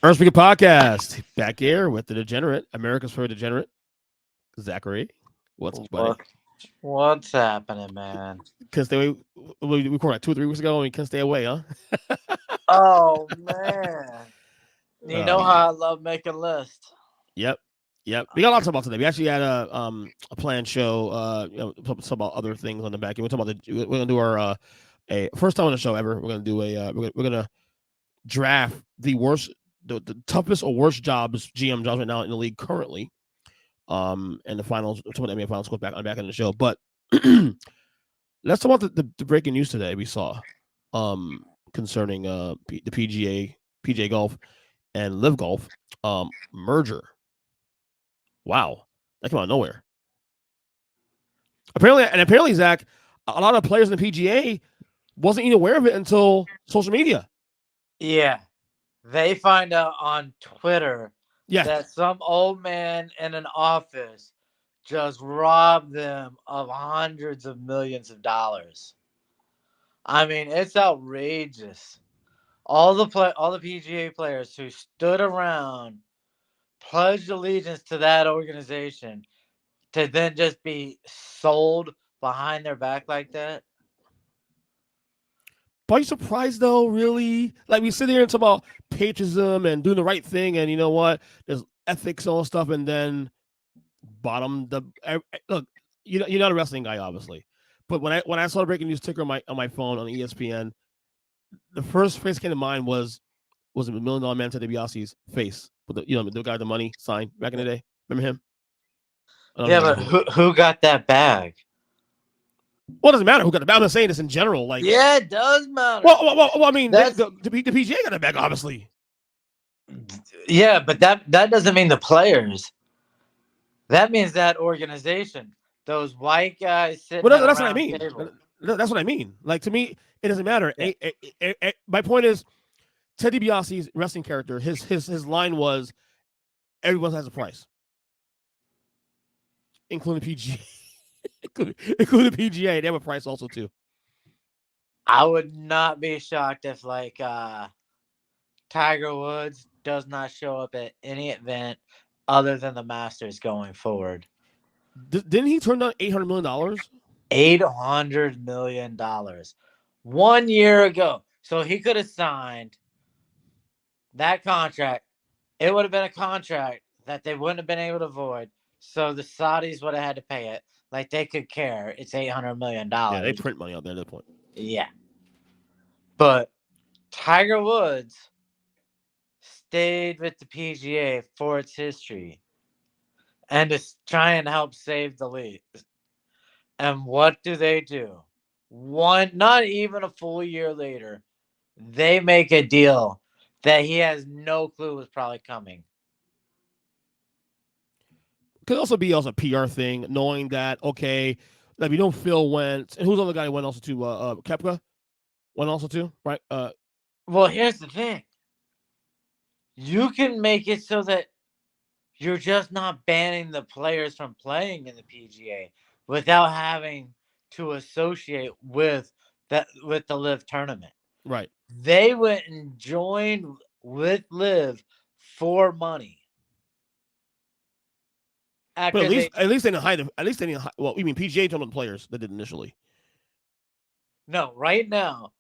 Earnestly podcast back here with the Degenerate, America's favorite Degenerate, Zachary. What's up, buddy? What's happening, man? Couldn't stay away. We recorded like 2 or 3 weeks ago, and we couldn't stay away, huh? Oh man, you know Um, how I love making lists. yep, yep. We got a lot to talk about today. We actually had a planned show. Talk about other things on the back end. We're gonna do our a first time on the show ever. We're gonna do we're gonna draft the toughest or worst GM jobs right now in the league currently. And the finals, some of the NBA finals, go back on the back end of the show. But let's talk about the breaking news today we saw concerning the PGA Golf and LIV Golf merger. Wow, that came out of nowhere. Apparently, Zach, a lot of players in the PGA wasn't even aware of it until social media. Yeah, they find out on Twitter Yeah, that some old man in an office just robbed them of hundreds of millions of dollars. I mean, it's outrageous. All the PGA players who stood around pledged allegiance to that organization to then just be sold behind their back like that. But are you surprised though? Really? Like we sit here and talk about patriotism and doing the right thing, and you know what? There's ethics and all stuff, and then bottom the look. You're not a wrestling guy, obviously, but when I saw the breaking news ticker on my phone on ESPN, the first face that came to mind was it $1 million man Ted DiBiase's face with the guy with the money sign back in the day. Remember him? Yeah, but who got that bag? Well, it doesn't matter who got the bag. I'm just saying this in general. Like, yeah, it does matter. Well I mean, the PGA got the bag, obviously. Yeah, but that doesn't mean the players. That means that organization. Those white guys sitting. Well, that's what I mean. That's what I mean. Like, to me, it doesn't matter. Yeah. My point is, Ted DiBiase's wrestling character, his line was, everyone has a price, including PGA. including PGA. They have a price also, too. I would not be shocked if, like, Tiger Woods does not show up at any event other than the Masters going forward. Didn't he turn down $800 million? $800 million 1 year ago. So he could have signed that contract. It would have been a contract that they wouldn't have been able to avoid. So the Saudis would have had to pay it. Like, they could care. It's $800 million. Yeah, they print money out there at that point. Yeah. But Tiger Woods stayed with the PGA for its history and to try and help save the league. And what do? Not even a full year later, they make a deal that he has no clue was probably coming. Could also be a PR thing, knowing that, okay, like, we know Phil went, and who's the other guy who went also to Koepka went also to, right? Well, here's the thing. You can make it so that you're just not banning the players from playing in the PGA without having to associate with the LIV tournament. Right. They went and joined with LIV for money. But at least they didn't hide. At least they didn't. Well, we mean PGA tournament players that did initially. No, right now,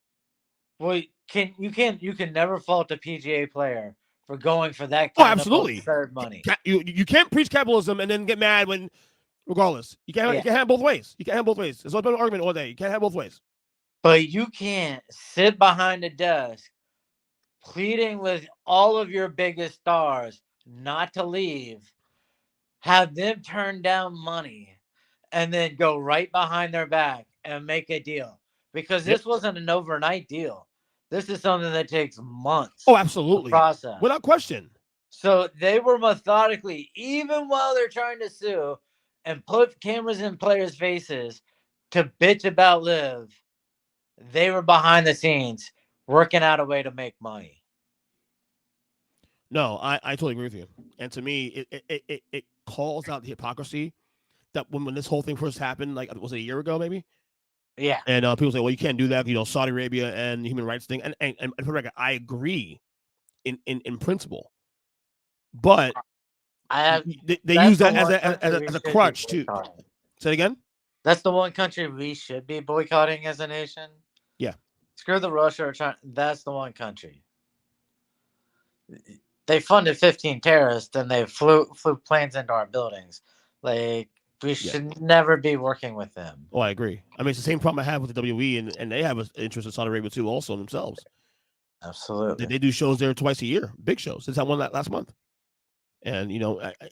well, you can never fault a PGA player for going for that kind of absurd money. You can't preach capitalism and then get mad when, regardless, you can't have both ways. You can't have both ways. It's been an argument all day. You can't have both ways. But you can't sit behind a desk pleading with all of your biggest stars not to leave, have them turn down money, and then go right behind their back and make a deal. Because this wasn't an overnight deal. This is something that takes months. Oh, absolutely. Process. Without question. So they were methodically, even while they're trying to sue and put cameras in players' faces to bitch about LIV, they were behind the scenes working out a way to make money. No, I totally agree with you. And to me, it calls out the hypocrisy that when this whole thing first happened, like, was it a year ago, maybe? Yeah. And people say, well, you can't do that, Saudi Arabia and the human rights thing. And for the record, I agree in principle. but they use that as a crutch too. Say it again. That's the one country we should be boycotting as a nation. Yeah. Screw the Russia or China. That's the one country. They funded 15 terrorists and they flew planes into our buildings. Like, we should never be working with them. Oh, I agree. I mean, it's the same problem I have with the WE, and they have an interest in Saudi Arabia too, also themselves. Absolutely. They do shows there twice a year, big shows. Since I won that last month. And,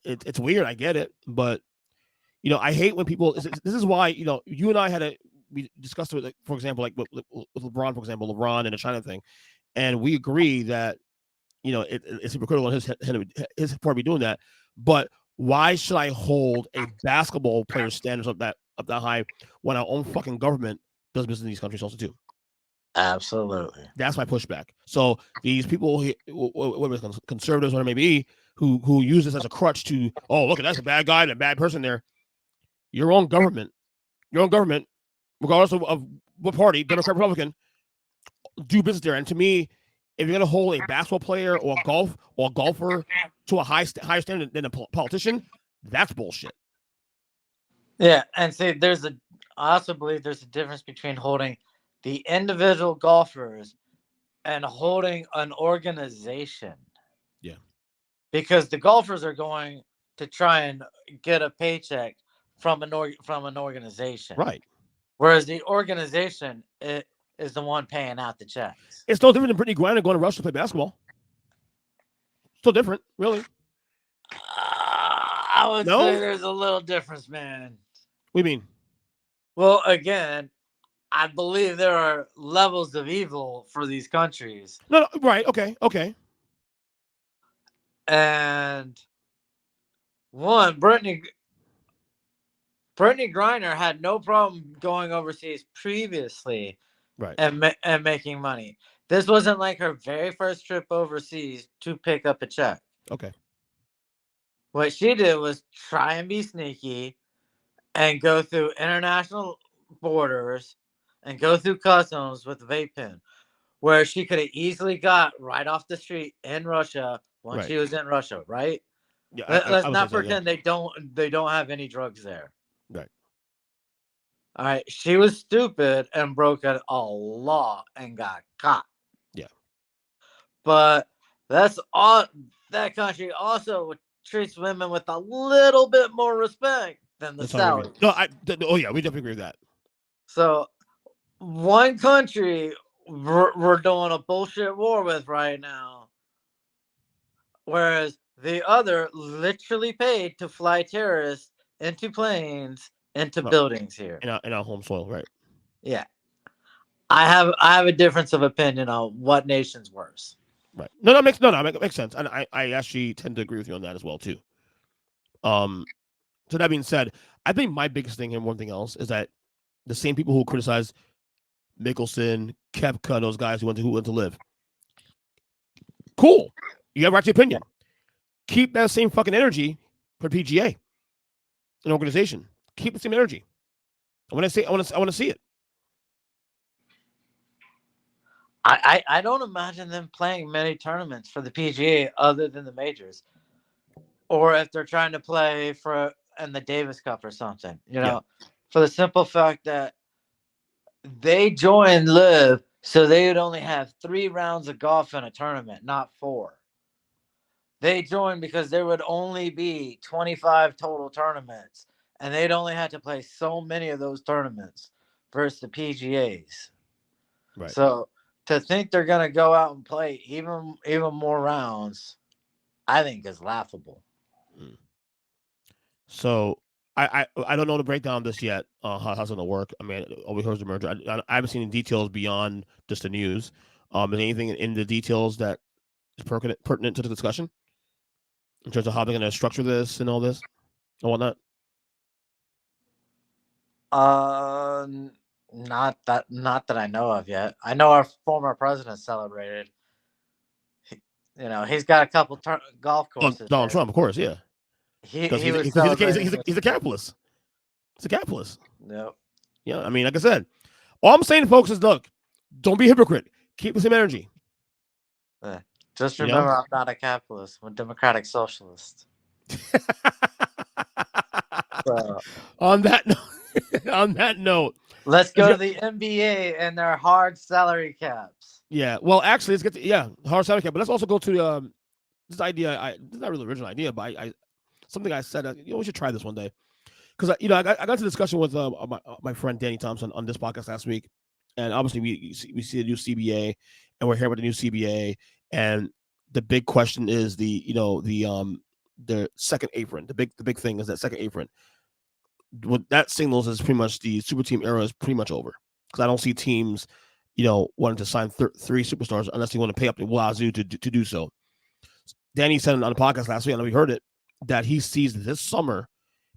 it's weird. I get it. But, I hate when people, this is why, you and I we discussed it, like, for example, like with LeBron, for example, LeBron and the China thing. And we agree that, it's hypocritical on his part to be doing that. But why should I hold a basketball player's standards up that high when our own fucking government does business in these countries also too? Absolutely. That's my pushback. So these people, whether it's conservatives or it may be, who use this as a crutch to, oh, look, that's a bad guy and a bad person there. Your own government, regardless of what party, Democrat, Republican, do business there. And to me, if you're going to hold a basketball player or a golfer to a higher standard than a politician, that's bullshit. Yeah, and see, I also believe there's a difference between holding the individual golfers and holding an organization. Yeah. Because the golfers are going to try and get a paycheck from an organization. Right. Whereas the organization is the one paying out the checks. It's no different than Brittany Griner going to Russia to play basketball. Still different, really. I would say there's a little difference, man. What do you mean? Well, again, I believe there are levels of evil for these countries. No, right, okay. And one, Brittany Griner had no problem going overseas previously, right, and making money. This wasn't like her very first trip overseas to pick up a check. Okay. What she did was try and be sneaky and go through international borders and go through customs with a vape pen, where she could have easily got right off the street in Russia once she was in Russia, right? Yeah. Let's not pretend they don't have any drugs there. Right. All right. She was stupid and broke a law and got caught. Yeah. But that's all. That country also treats women with a little bit more respect than the Saudis. No, yeah, we definitely agree with that. So, one country we're doing a bullshit war with right now, whereas the other literally paid to fly terrorists into planes into buildings here in our home soil, right? Yeah, I have a difference of opinion on what nation's worse. Right. No, that makes sense, and I actually tend to agree with you on that as well too. So that being said, I think my biggest thing and one thing else is that the same people who criticize Mickelson, Koepka, those guys who went to LIV. Cool. You have right to opinion. Keep that same fucking energy for PGA, an organization. Keep the same energy. I want to see it. I don't imagine them playing many tournaments for the PGA other than the majors, or if they're trying to play in the Davis Cup or something. For the simple fact that they joined LIV so they would only have 3 rounds of golf in a tournament, not 4. They joined because there would only be 25 total tournaments, and they'd only have to play so many of those tournaments versus the PGAs. Right. So to think they're going to go out and play even more rounds, I think is laughable. So I don't know the breakdown of this yet. How's it going to work? I mean, all we heard is the merger. I haven't seen any details beyond just the news. Is anything in the details that is pertinent to the discussion in terms of how they're going to structure this and all this and whatnot? Not that I know of yet. I know our former president celebrated. He's got a couple golf courses. Donald Trump, of course, yeah. He's a capitalist. He's a capitalist. Yep. Yeah, I mean, like I said, all I'm saying, folks, is look, don't be a hypocrite. Keep the same energy. Just You know. remember, I'm not a capitalist. I'm a democratic socialist. So On that note, let's let's go to get, the NBA and their hard salary caps. yeah. Well, actually, let's get to hard salary cap. But let's also go to this idea. It's not really an original idea, but something I said. We should try this one day because I got to discussion with my friend Danny Thompson on this podcast last week, and obviously we see the new CBA, and we're here with the new CBA, and the big question is the second apron. The big thing is that second apron. What that signals is pretty much the super team era is pretty much over because I don't see teams, wanting to sign three superstars unless they want to pay up the wazoo to do so. Danny said on the podcast last week, and we heard it, that he sees this summer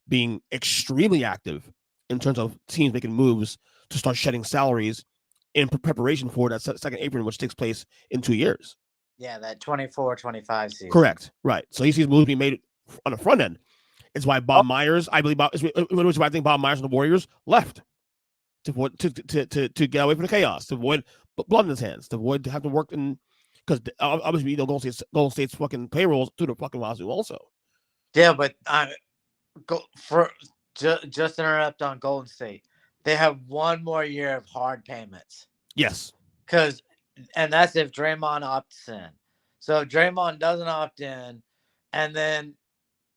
being extremely active in terms of teams making moves to start shedding salaries in preparation for that second apron, which takes place in 2 years. Yeah, that 24-25 season. Correct. Right. So he sees moves being made on the front end. It's why Bob Myers, I believe, which is why I think Bob Myers and the Warriors left to get away from the chaos, to avoid blood in his hands, to avoid to have to work in, because obviously Golden State's fucking payrolls to the fucking wazoo also. Yeah, but just interrupt on Golden State. They have one more year of hard payments. Yes. And that's if Draymond opts in. So if Draymond doesn't opt in, and then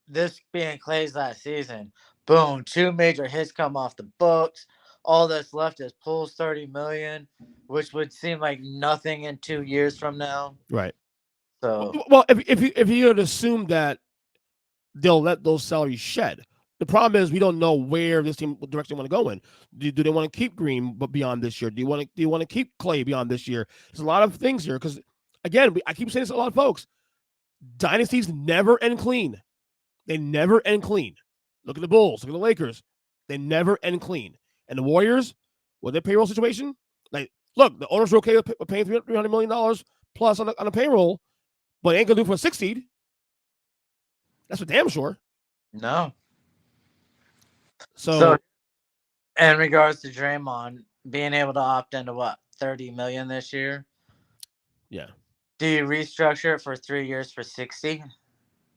this being Clay's last season, boom, 2 major hits come off the books. All that's left is pulls $30 million, which would seem like nothing in 2 years from now. Right. So, well, if you would assume that they'll let those salaries shed, the problem is we don't know where this team direction want to go in. Do they want to keep Green but beyond this year? Do you want to keep Clay beyond this year? There's a lot of things here because, again, I keep saying this to a lot of folks. Dynasties never end clean. They never end clean. Look at the Bulls. Look at the Lakers. They never end clean. And the Warriors, with their payroll situation, look, the owners are okay with paying $300 million plus on a payroll, but they ain't going to do it for a 6 seed. That's for damn sure. No. So in regards to Draymond being able to opt into what, $30 million this year? Yeah. Do you restructure it for 3 years for 60?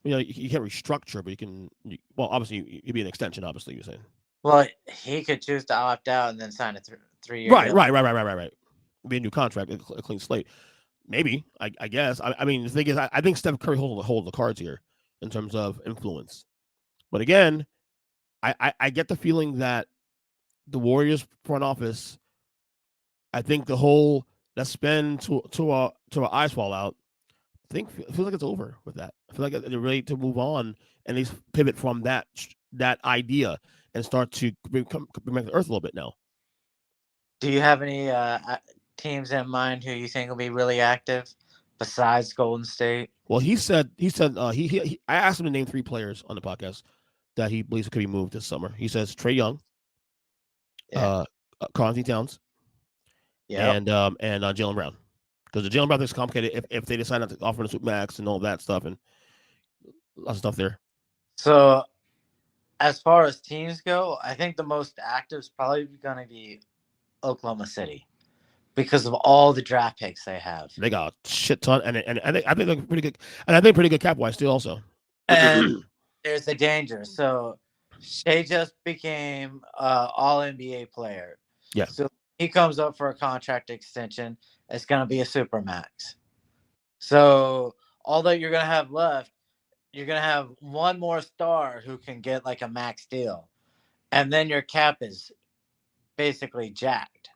You can't restructure, but you can. Obviously, it'd be an extension. Obviously, you're saying. Well, he could choose to opt out and then sign a 3-year Right, deal. right. It'd be a new contract, a clean slate. Maybe, I guess. I mean, the thing is, I think Steph Curry holds the cards here in terms of influence. But again, I get the feeling that the Warriors front office, I think the whole let's spend to our eyes fall out. I feel like it's over with that. I feel like they're ready to move on and at least pivot from that idea and start to bring back the earth a little bit now. Do you have any teams in mind who you think will be really active besides Golden State? Well, he said I asked him to name 3 players on the podcast that he believes could be moved this summer. He says Trae Young, Karl Anthony Towns, and Jaylen Brown. Because the Jaylen Brown thing is complicated if they decide not to offer the Supermax and all that stuff and lots of stuff there. So, as far as teams go, I think the most active is probably going to be Oklahoma City because of all the draft picks they have. They got a shit ton, and I think they're pretty good. And I think pretty good cap wise too, also. And there's the danger. So, Shea just became an All NBA player. Yeah. So he comes up for a contract extension. It's going to be a supermax. So all that you're going to have left, you're going to have one more star who can get like a max deal. And then your cap is basically jacked.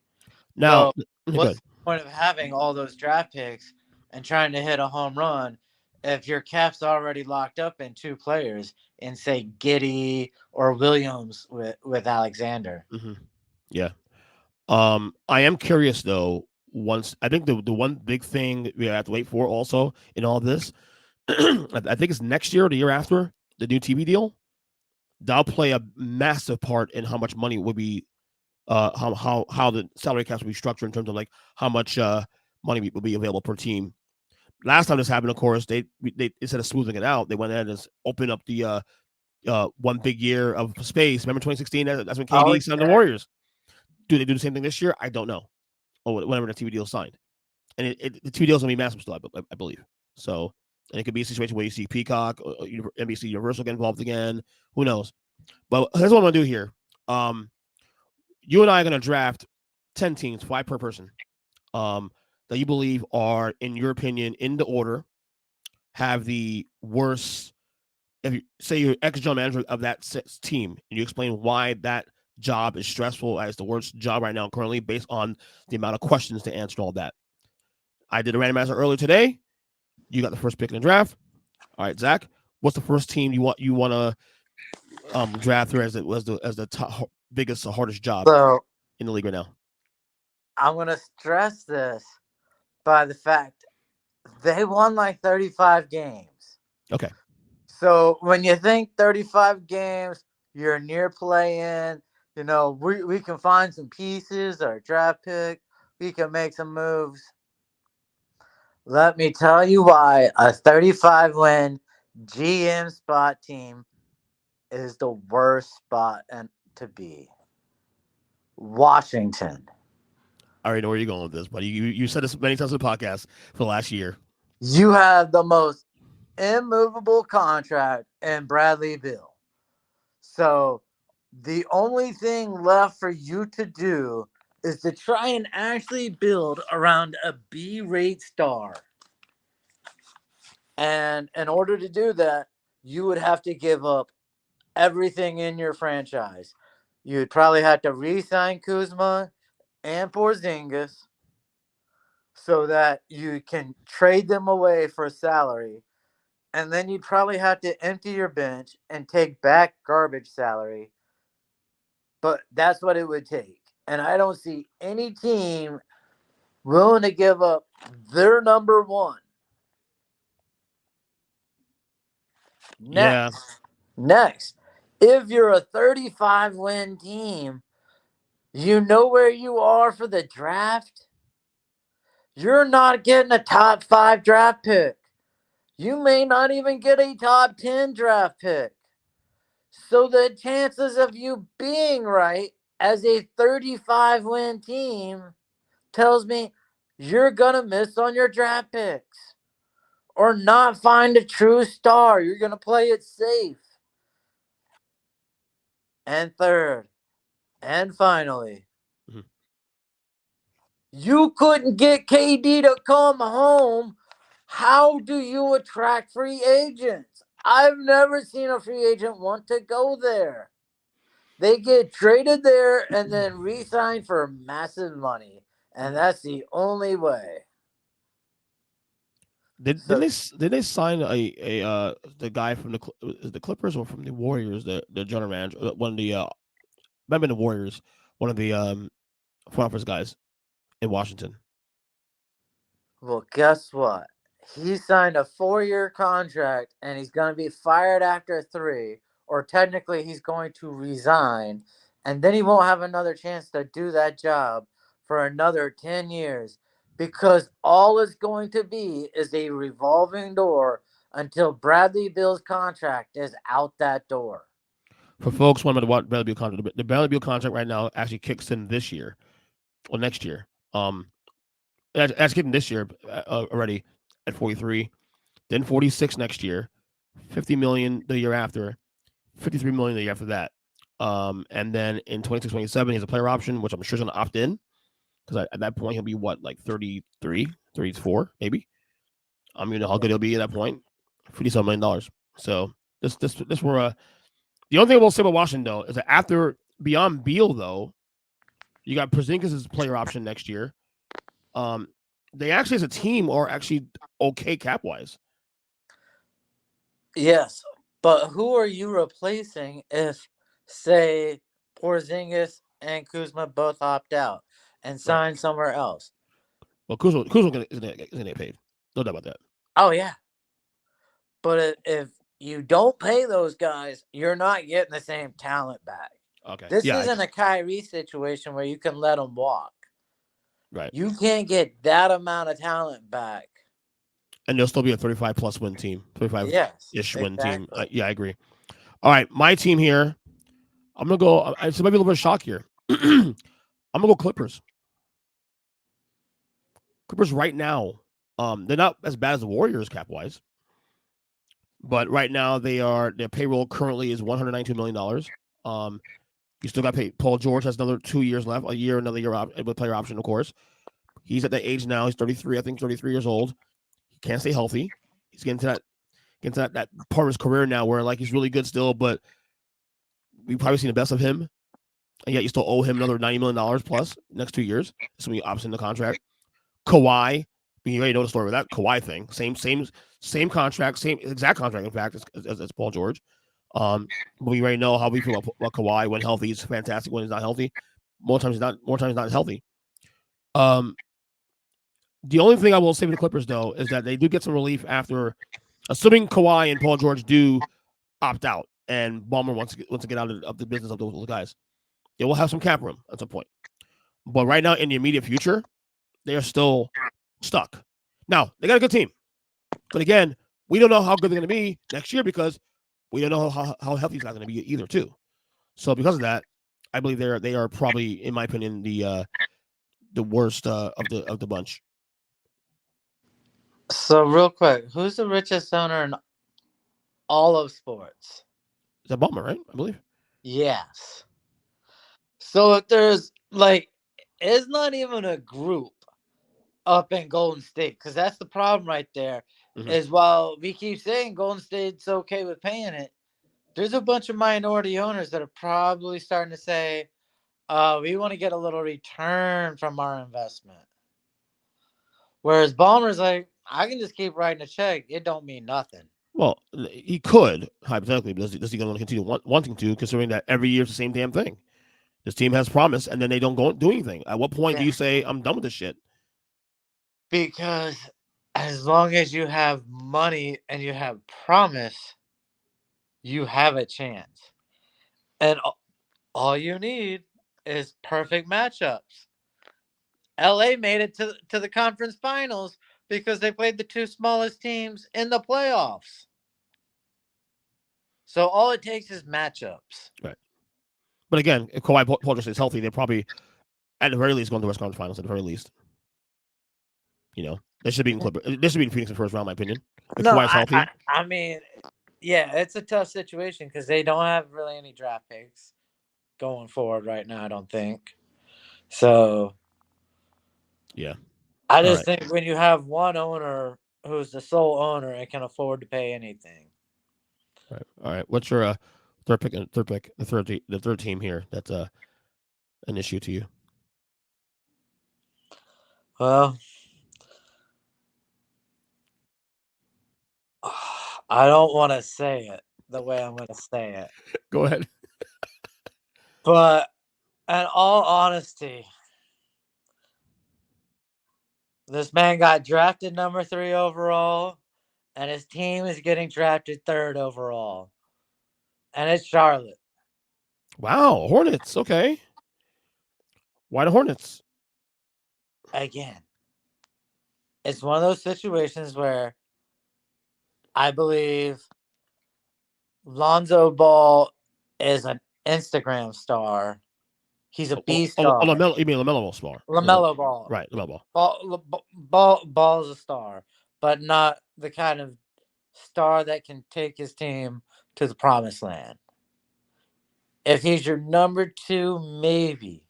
Now, so what's the point of having all those draft picks and trying to hit a home run if your cap's already locked up in 2 players in, say, Giddey or Williams with Alexander? Mm-hmm. Yeah. I am curious though. I think the one big thing we have to wait for also in all this, I think it's next year or the year after the new TV deal. That'll play a massive part in how much money will be, how the salary caps will be structured in terms of like how much money will be available per team. Last time this happened, of course, they instead of smoothing it out, they went ahead and opened up the one big year of space. Remember 2016? That's when KD signed the Warriors. Do they do the same thing this year? I don't know. Or whenever the TV deal is signed, and the TV deal is gonna be massive still, I believe. So, and it could be a situation where you see Peacock, or NBC Universal get involved again. Who knows? But here's what I'm gonna do here. Um, you and I are gonna draft 10 teams, 5 per person, that you believe are, in your opinion, in the order, have the worst. If you say you're ex general manager of that team, and you explain why that job is stressful as the worst job right now currently, based on the amount of questions to answer and all that. I did a randomizer earlier today. You got the first pick in the draft. All right, Zach, what's the first team you want to draft here as the top, biggest, hardest job So in the league right now? I'm gonna stress this by the fact they won like 35 games. Okay. So when you think 35 games, you're near play-in. We can find some pieces or draft pick. We can make some moves. Let me tell you why a 35 win GM spot team is the worst spot to be. Washington. I already know where you're going with this, buddy. You said this many times in the podcast for the last year. You have the most immovable contract in Bradley Beal. So the only thing left for you to do is to try and actually build around a B-rate star. And in order to do that, you would have to give up everything in your franchise. You'd probably have to re-sign Kuzma and Porzingis so that you can trade them away for salary. And then you'd probably have to empty your bench and take back garbage salary. But that's what it would take. And I don't see any team willing to give up their number one. Yeah. Next, if you're a 35 win team, you know where you are for the draft. You're not getting a top 5 draft pick. You may not even get a top 10 draft pick. So the chances of you being right as a 35 win team tells me you're going to miss on your draft picks or not find a true star. You're going to play it safe. And third, and finally, Mhm. you couldn't get KD to come home. How do you attract free agents? I've never seen a free agent want to go there. They get traded there and then re-signed for massive money. And that's the only way. Did So, they sign the guy from the Clippers or from the Warriors, the general manager, one of the might have been the Warriors, one of the front office guys in Washington. well, guess what? He signed a 4-year contract and he's going to be fired after 3, or technically he's going to resign, and then he won't have another chance to do that job for another 10 years because all it's going to be is a revolving door until Bradley Beal's contract is out that door. For folks wondering what Bradley Beal contract, the Bradley Beal contract right now actually kicks in this year or next year. That's kicking this year already at 43, then 46 next year, 50 million the year after, 53 million the year after that. And then in 26, 27, he has a player option, which I'm sure is going to opt in because at that point he'll be what, like 33, 34, maybe. You know how good he'll be at that point, $57 million. So this were the only thing I will say about Washington though is that after beyond Beal though, you got Porzingis' player option next year. They actually as a team are actually okay cap wise. Yes, but who are you replacing if, say, Porzingis and Kuzma both opt out and Right. sign somewhere else? Well, Kuzma isn't get paid. No doubt about that. Oh yeah, but if you don't pay those guys, you're not getting the same talent back. Okay. This Yeah. isn't a Kyrie situation where you can let them walk. Right. You can't get that amount of talent back. And there'll still be a 35 plus win team, 35 Yes, ish win team. exactly. Yeah, I agree. All right, my team here. I'm gonna go. It's maybe a little bit of shock here. I'm gonna go Clippers. Clippers right now. They're not as bad as the Warriors cap wise, but right now their payroll currently is $192 million. You still got to pay. Paul George has another 2 years left, another year with player option, of course. He's at that age now. He's 33, I think 33 years old. He can't stay healthy. He's getting to that part of his career now where like he's really good still, but we've probably seen the best of him. And yet you still owe him another $90 million plus next 2 years. This will be option in the contract. Kawhi, you already know the story with that Kawhi thing. Same contract, same exact contract, in fact, as Paul George. But we already know how we feel about Kawhi. When healthy, he's fantastic. When he's not healthy, more times he's not healthy. The only thing I will say for the Clippers though is that they do get some relief after, assuming Kawhi and Paul George do opt out, and Ballmer wants to get out of the business of those guys. They will have some cap room at some point. But right now, in the immediate future, they are still stuck. Now, they got a good team. But again, we don't know how good they're going to be next year because we don't know how healthy these guys are going to be either, too. So because of that, I believe they are probably, in my opinion, the worst of the bunch. So real quick, who's the richest owner in all of sports? Is that Ballmer, right? I believe. Yes. So if there's like, it's not even a group up in Golden State, because that's the problem right there. Mm-hmm. Is while we keep saying Golden State's okay with paying it, there's a bunch of minority owners that are probably starting to say, we want to get a little return from our investment. Whereas Ballmer's like, I can just keep writing a check. It don't mean nothing. Well, he could, hypothetically, but does he going to continue wanting to, considering that every year it's the same damn thing? This team has promise, and then they don't go do anything. At what point do you say, I'm done with this shit? Because as long as you have money and you have promise, you have a chance. And all you need is perfect matchups. LA made it to the conference finals because they played the two smallest teams in the playoffs. So all it takes is matchups. Right. But again, if Kawhi Paul George is healthy, they're probably, at the very least, going to the West Conference Finals, at the very least. They should be in Clippers. They should be in Phoenix in the first round, in my opinion. If No, Kawhi's healthy. I mean, yeah, it's a tough situation because they don't have really any draft picks going forward right now, I don't think. So, yeah. I just think when you have one owner who's the sole owner and can afford to pay anything. All right. What's your third pick? The third team here. That's an issue to you. Well, I don't want to say it the way I'm going to say it. Go ahead. But in all honesty, this man got drafted number 3 overall, and his team is getting drafted 3rd overall. And it's Charlotte. Wow. Hornets. Okay. Why the Hornets? Again, it's one of those situations where I believe Lonzo Ball is an Instagram star. He's a B star. LaMelo, you mean LaMelo star? LaMelo Ball. Right, LaMelo Ball. Ball's a star, but not the kind of star that can take his team to the promised land. If he's your number 2, maybe.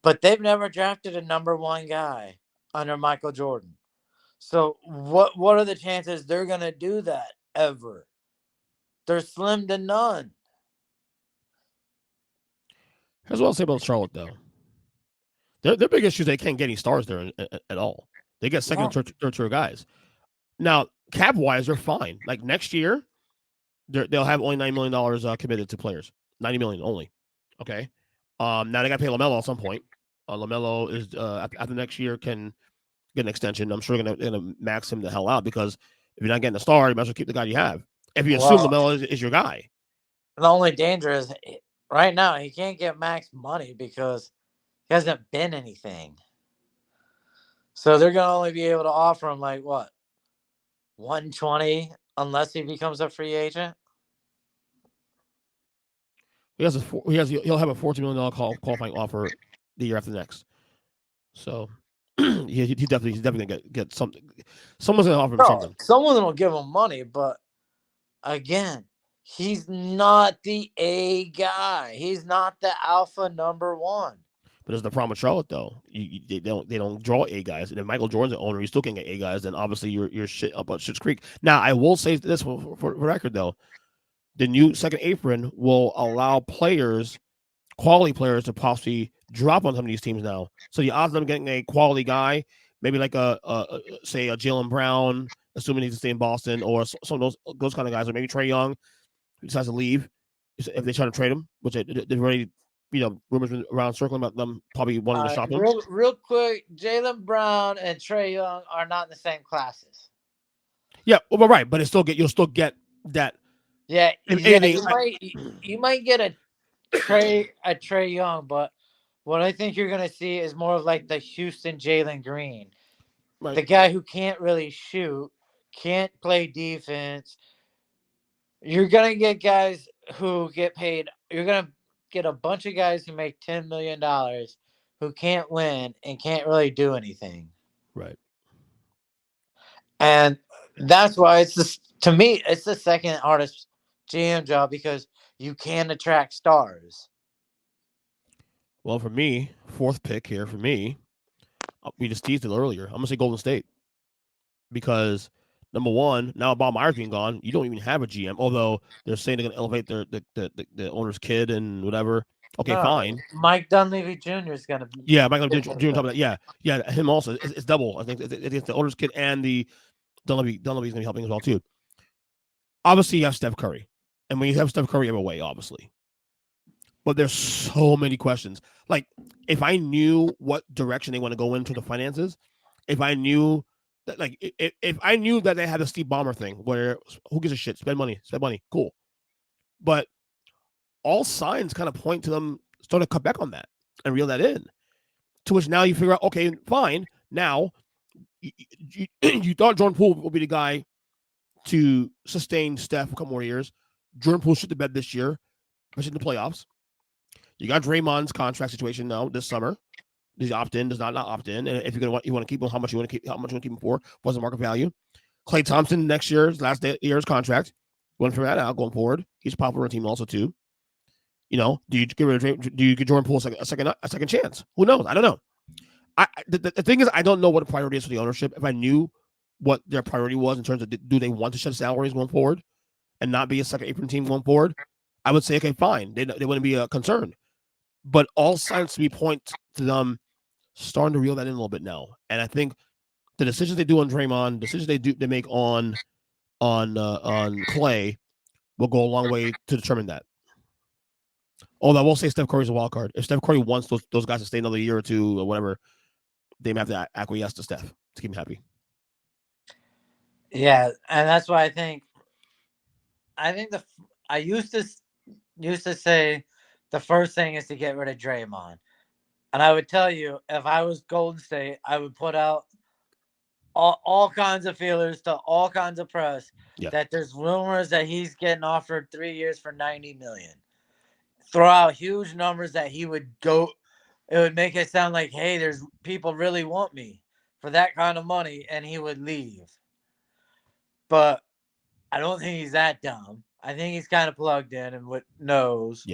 But they've never drafted a number 1 guy under Michael Jordan. So what are the chances they're going to do that ever? They're slim to none. Here's what I'll say about Charlotte, though. Their big issue is they can't get any stars there at all. They get second and third tier guys. Now, cap wise, they're fine. Like next year, they'll have only $9 million committed to players. $90 million only. Okay. Now they got to pay LaMelo at some point. LaMelo is after next year can get an extension. I'm sure they're gonna max him the hell out because if you're not getting a star, you might as well keep the guy you have. If you assume LaMelo is your guy. The only danger is right now he can't get max money because he hasn't been anything. So they're gonna only be able to offer him like what, 120 unless he becomes a free agent. He'll have a $14 million qualifying offer the year after next. So he's definitely gonna get something. Someone's gonna offer him Bro, something. someone will give him money, but again, he's not the A guy. He's not the alpha number one. But there's the problem with Charlotte though. They don't draw A guys. And if Michael Jordan's the owner, you still can get A guys. Then obviously you're shit up on Schitt's Creek. Now I will say this for record though, the new second apron will allow players, quality players, to possibly drop on some of these teams now. So the odds of them getting a quality guy, maybe like say a Jalen Brown, assuming he's to stay in Boston, or some of those kind of guys, or maybe Trae Young, who decides to leave if they try to trade him, which they've already, rumors been around circling about them probably wanting to shop him. Real quick, Jalen Brown and Trae Young are not in the same classes. Yeah, well, right, but you'll still get that. Yeah, you might get a Trae Young, but what I think you're gonna see is more of like the Houston Jalen Green, Right. the guy who can't really shoot, can't play defense. You're gonna get guys who get paid. You're gonna get a bunch of guys who make $10 million who can't win and can't really do anything. Right. And that's why to me, it's the second hardest GM job because you can attract stars. Well, for me, fourth pick here for me, we just teased it earlier. I'm gonna say Golden State because number one, now Bob Myers being gone, you don't even have a GM. Although they're saying they're gonna elevate the owner's kid and whatever. Okay, No, fine. Mike Dunleavy Jr. is gonna. Yeah, Michael Jr. Top of that. Yeah, him also. It's double. I think it's the owner's kid and the Dunleavy's gonna be helping as well too. Obviously, you have Steph Curry, and when you have Steph Curry, you have a way, obviously. But there's so many questions. Like, if I knew what direction they want to go into the finances, if I knew that, like, if I knew that they had a Steve Ballmer thing where who gives a shit, spend money, cool. But all signs kind of point to them starting to cut back on that and reel that in. To which now you figure out, okay, fine. Now you thought Jordan Poole would be the guy to sustain Steph for a couple more years. Jordan Poole shit the bed this year, especially in the playoffs. You got Draymond's contract situation now this summer. Does he opt in? Does not opt in? And if you want to keep him, how much you want to keep him for? What's the market value? Klay Thompson next year's last year's contract. You want to figure that out going forward. He's a popular on the team also too. Do you get rid of do you give Jordan Poole a second chance? Who knows? I don't know. The thing is, I don't know what the priority is for the ownership. If I knew what their priority was in terms of do they want to shed salaries going forward and not be a second apron team going forward, I would say, okay, fine. They wouldn't be a concern. But all signs to me point to them starting to reel that in a little bit now. And I think the decisions they do on Draymond, decisions they make on Klay will go a long way to determine that. Although I will say Steph Curry's a wild card. If Steph Curry wants those guys to stay another year or two or whatever, they may have to acquiesce to Steph to keep him happy. Yeah, and that's why I think I used to say the first thing is to get rid of Draymond. And I would tell you, if I was Golden State, I would put out all kinds of feelers to all kinds of press that there's rumors that he's getting offered 3 years for $90 million. Throw out huge numbers that he would go. It would make it sound like, hey, there's people really want me for that kind of money, and he would leave. But I don't think he's that dumb. I think he's kind of plugged in and knows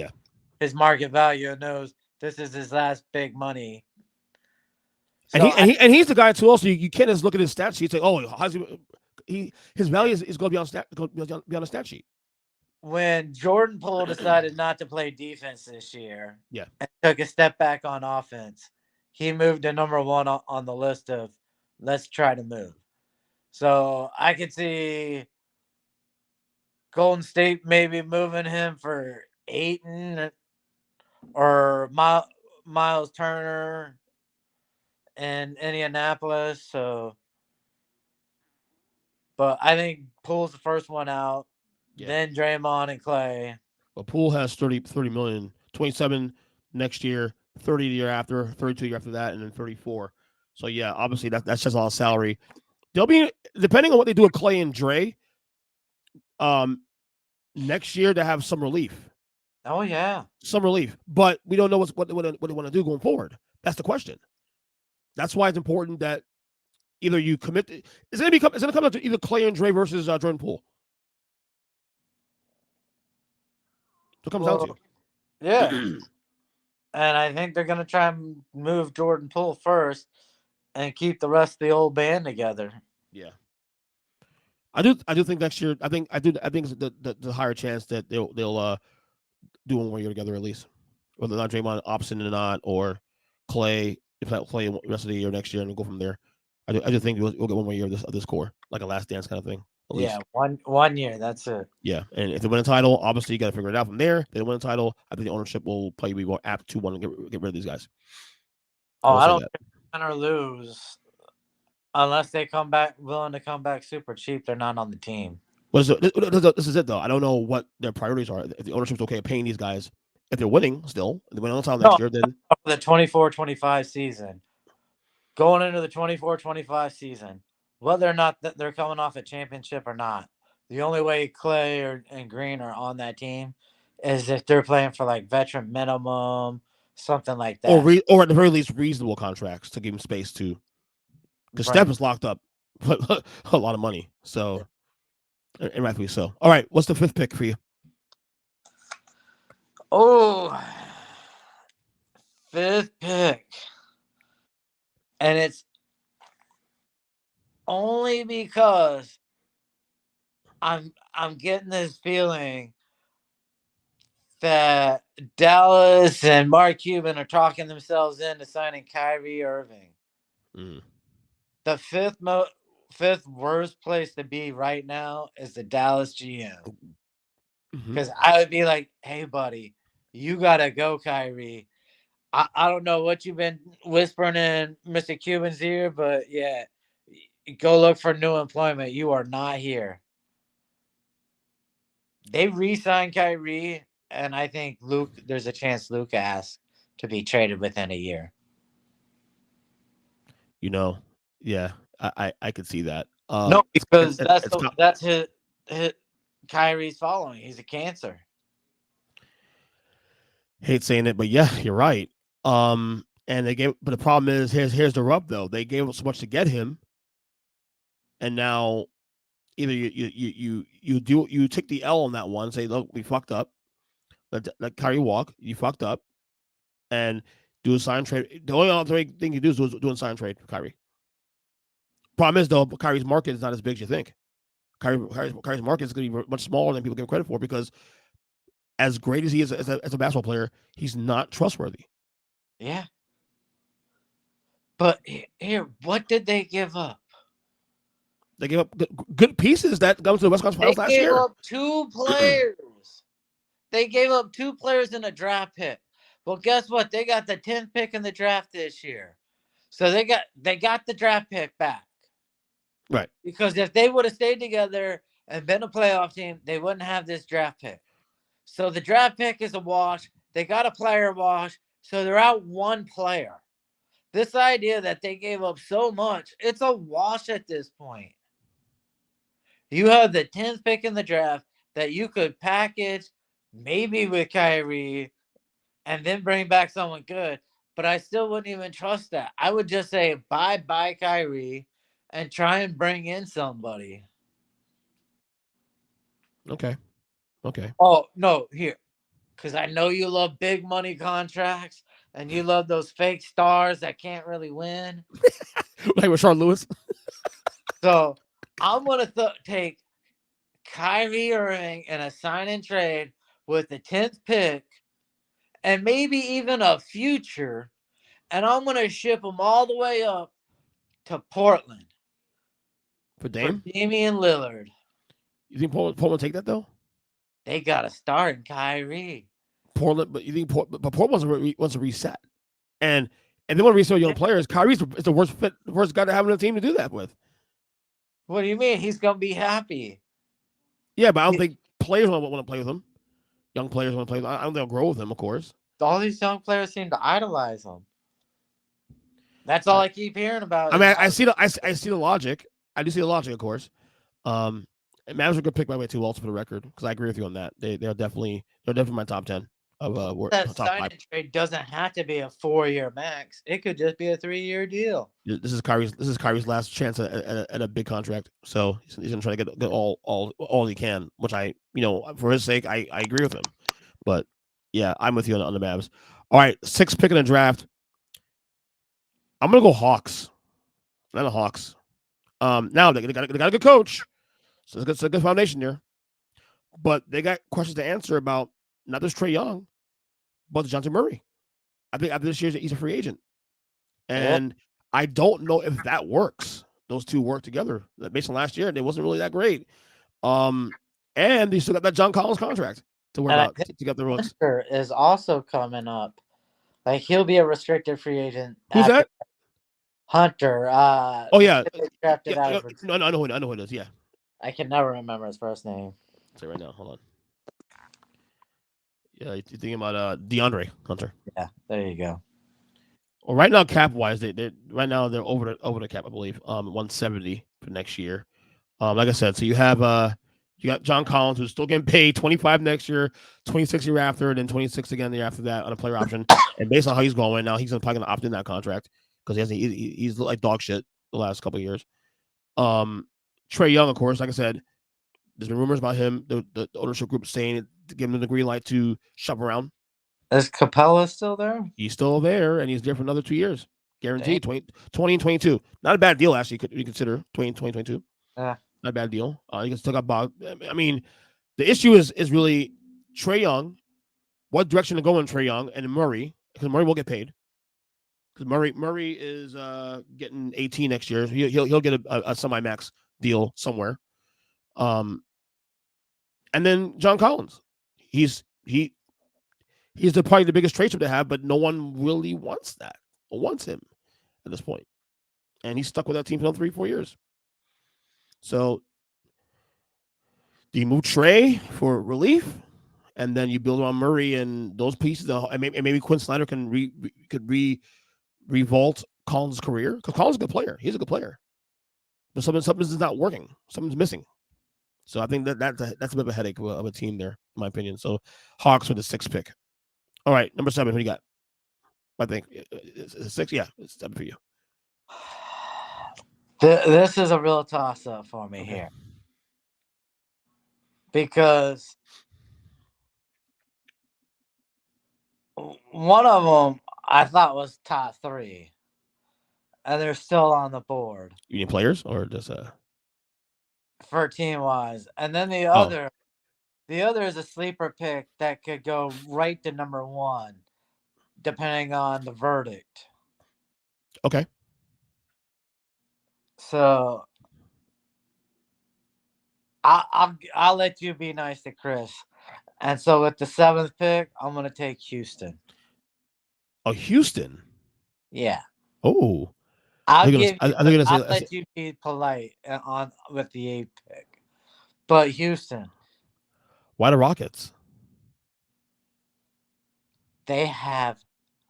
his market value and knows this is his last big money. So and he's the guy too. Also, you can't just look at his stat sheet and say, "Oh, how's his value is going to be on the stat sheet." When Jordan Poole decided not to play defense this year, and took a step back on offense, he moved to number one on the list of let's try to move. So I could see Golden State maybe moving him for Ayton or Miles Turner in Indianapolis. So, but I think Poole's the first one out. Then Draymond and Klay. Well, Poole has 30 million, 27 next year, 30 the year after, 32 the year after that, and then 34. So yeah, obviously that's just a lot of salary. They'll be, depending on what they do with Klay and Dre, next year to have some relief. Oh yeah, some relief, but we don't know what they want to do going forward. That's the question. That's why it's important that either you commit. It's going to come down to either Clay and Dre versus Jordan Poole. That's what it comes down Well, yeah. And I think they're going to try and move Jordan Poole first and keep the rest of the old band together. Yeah. I do think next year. I think it's the higher chance that they'll do 1 more year together at least, whether not Draymond opts in or not, or Clay if that Clay the rest of the year next year and we'll go from there. I do think we'll get 1 more year of this core, like a last dance kind of thing. At least. one year. That's it. Yeah, and if they win a title, obviously you got to figure it out from there. If they win a title, I think the ownership will probably be more apt to want to get rid of these guys. I don't win or lose unless they come back willing to come back super cheap. They're not on the team. This is it though. I don't know what their priorities are. If the ownership's okay paying these guys, if they're winning still, if they win on the title next year, then the 24-25 season, going into the 24-25 season, whether or not they're coming off a championship or not, the only way Clay and Green are on that team is if they're playing for like veteran minimum, something like that, or at the very least reasonable contracts to give him space to, because Steph is locked up a lot of money, so and rightfully so. All right, what's the 5th pick for you? Oh, 5th pick, and it's only because I'm getting this feeling that Dallas and Mark Cuban are talking themselves into signing Kyrie Irving. The 5th worst place to be right now is the Dallas GM. Because I would be like, hey, buddy, you got to go, Kyrie. I don't know what you've been whispering in Mr. Cuban's ear, but yeah, go look for new employment. You are not here. They re-signed Kyrie, and I think there's a chance Luke asks to be traded within a year. Yeah, I could see that. No, because that's his Kyrie's following. He's a cancer. Hate saying it, but yeah, you're right. And but the problem is, here's the rub though. They gave up so much to get him, and now either you take the L on that one, say, look, we fucked up. Let Kyrie walk. You fucked up, and do a sign trade. The only other thing you do is do a sign trade for Kyrie. Problem is though, Kyrie's market is not as big as you think. Kyrie's market is going to be much smaller than people give credit for, because as great as he is as a basketball player, he's not trustworthy. Yeah. But here, what did they give up? They gave up good pieces that got to the West Coast Finals last year. They gave up 2 players. They gave up 2 players in a draft pick. Well, guess what? They got the 10th pick in the draft this year. So they got the draft pick back. Right. Because if they would have stayed together and been a playoff team, they wouldn't have this draft pick. So the draft pick is a wash. They got a player wash. So they're out 1 player. This idea that they gave up so much, it's a wash at this point. You have the 10th pick in the draft that you could package maybe with Kyrie and then bring back someone good. But I still wouldn't even trust that. I would just say bye Kyrie and try and bring in somebody. Okay. Oh, no, here. Because I know you love big money contracts and you love those fake stars that can't really win. Like Rashard Lewis. So I'm going to take Kyrie Irving in a sign and trade with the 10th pick and maybe even a future. And I'm going to ship him all the way up to Portland. For Dame? For Damian Lillard. You think Portland will take that, though? They got to start in Kyrie. Portland, but you think Portland wants to reset. And they want to reset young players. Kyrie's the worst guy to have on the team to do that with. What do you mean? He's going to be happy. Yeah, but I don't think players want to play with him. Young players want to play with him. I don't think they'll grow with him, of course. All these young players seem to idolize him. That's all I keep hearing about. I mean, I see the logic. I do see the logic, of course. Mavs are a good pick by way too, also for the record, because I agree with you on that. They're definitely my top 10 That top five. signing trade doesn't have to be a 4-year max. It could just be a 3-year deal. This is Kyrie's last chance at a big contract. So he's gonna try to get all he can, which for his sake, I agree with him. But yeah, I'm with you on the Mavs. All right, 6th pick in the draft. I'm gonna go Hawks. Not the Hawks. Now they got a good coach, so it's a good foundation there. But they got questions to answer about not just Trae Young, but DeJounte Murray. I think after this year he's a free agent, Yep. and I don't know if that works. Those two work together. Based on last year, they wasn't really that great. And they still got that John Collins contract to worry And I about think to get the rooks. Hunter is also coming up. Like he'll be a restricted free agent Who's after that? Hunter. Oh The yeah, kid they drafted out yeah. of No, I know who it is. Yeah, I can never remember his first name. I'll say right now. Hold on. Yeah, you're thinking about DeAndre Hunter. Yeah, there you go. Well, right now, cap wise, they're over the cap, I believe. 170 for next year. Like I said, so you got John Collins who's still getting paid 25 next year, 26 year after, and then 26 again the year after that on a player option. And based on how he's going now, he's probably gonna opt in that contract because he's like dog shit the last couple of years. Trae Young, of course, like I said, there's been rumors about him. The ownership group saying to give him the green light to shop around. Is Capella still there? He's still there, and he's there for another 2 years, Dang. guaranteed. 20 and 22. Not a bad deal, actually. Could you consider 2022? Yeah. Not a bad deal. You can still got Bob. I mean, the issue is really Trae Young. What direction to go in Trae Young and Murray? Because Murray will get paid. Because Murray is getting 18 next year. He'll get a semi max deal somewhere. And then John Collins. He's probably the biggest trade chip to have, but no one really wants that or wants him at this point. And he's stuck with that team for 3-4 years. So do you move Trae for relief? And then you build around Murray and those pieces, and maybe Quinn Snyder can revolt Collins' career because Collins is a good player. He's a good player, but something's not working. Something's missing. So I think that's a bit of a headache of a team there, in my opinion. So Hawks with the 6th pick. All right, number 7. Who do you got? I think it's 6. Yeah, it's 7 for you. This is a real toss up for me here because one of them I thought was top 3, and they're still on the board. You need players or just for team wise, and then the other is a sleeper pick that could go right to number 1, depending on the verdict. Okay. So I'll let you be nice to Chris. And so with the 7th pick, I'm gonna take Houston. Oh, Houston. Yeah. Oh. I'll let you be polite on with the 8th pick. But Houston. Why the Rockets? They have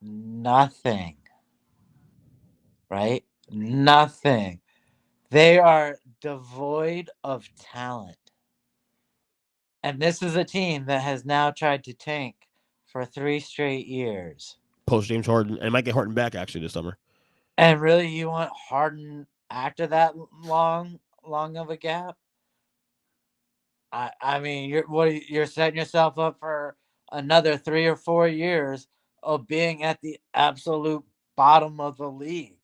nothing. Right? Nothing. They are devoid of talent. And this is a team that has now tried to tank for 3 straight years. Post James Harden, and might get Harden back actually this summer. And really, you want Harden after that long of a gap? I mean, you're setting yourself up for another 3 or 4 years of being at the absolute bottom of the league.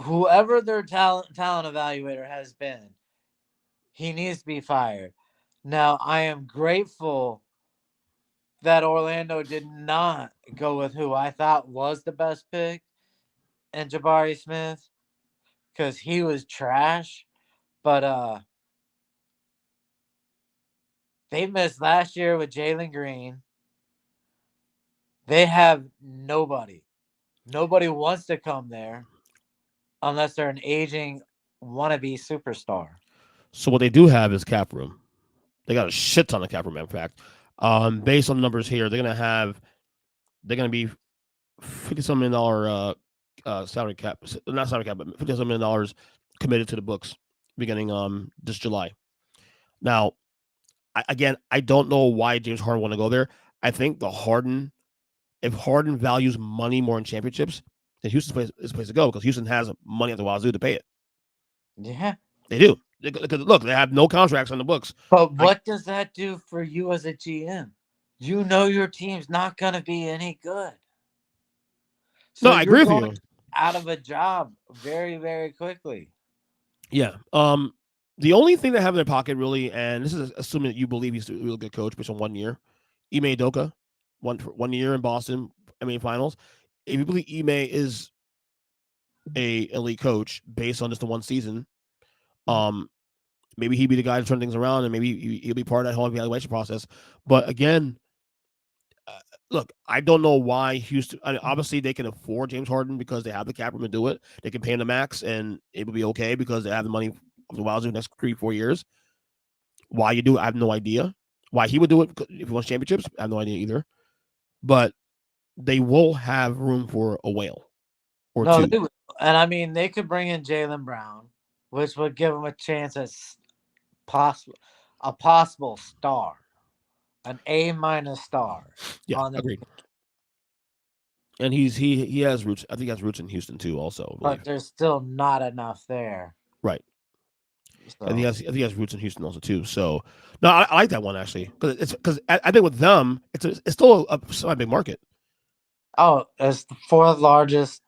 Whoever their talent evaluator has been, he needs to be fired. Now, I am grateful that Orlando did not go with who I thought was the best pick in Jabari Smith because he was trash. But they missed last year with Jalen Green. They have nobody. Nobody wants to come there unless they're an aging wannabe superstar. So what they do have is cap room. They got a shit ton of cap room, in fact. Based on the numbers here, they're gonna be $50-some million salary cap, not salary cap, but $50-some million committed to the books beginning this July. Now, again, I don't know why James Harden want to go there. I think if Harden values money more in championships, then Houston's place is the place to go because Houston has money at the wazoo to pay it. Yeah. They do. Because look, they have no contracts on the books. But Like, what does that do for you as a GM? You know your team's not going to be any good. no, So I you're agree with going you. out of a job very, very quickly. Yeah. The only thing they have in their pocket, really, and this is assuming that you believe he's a really good coach based on 1 year, Ime Udoka, 1 year in Boston, NBA Finals. If you believe Ime is a elite coach based on just the one season, um, maybe he'd be the guy to turn things around, and maybe he'll be part of that whole evaluation process. But again, uh, look, I don't know why Houston. I mean, obviously, they can afford James Harden because they have the cap room to do it. They can pay him the max, and it will be okay because they have the money of the Wilders the next 3-4 years. Why you do it, I have no idea. Why he would do it if he wants championships, I have no idea either. But they will have room for a whale or No, two. they would. And I mean, they could bring in Jaylen Brown, which would give them a chance at a possible star, an A- star Yeah, on the. agreed. And he has roots. I think he has roots in Houston too, also, I But believe. there's still not enough there. Right. So I think he has roots in Houston also too. So no, I like that one actually because I think with them it's still a semi-big market. it's the fourth largest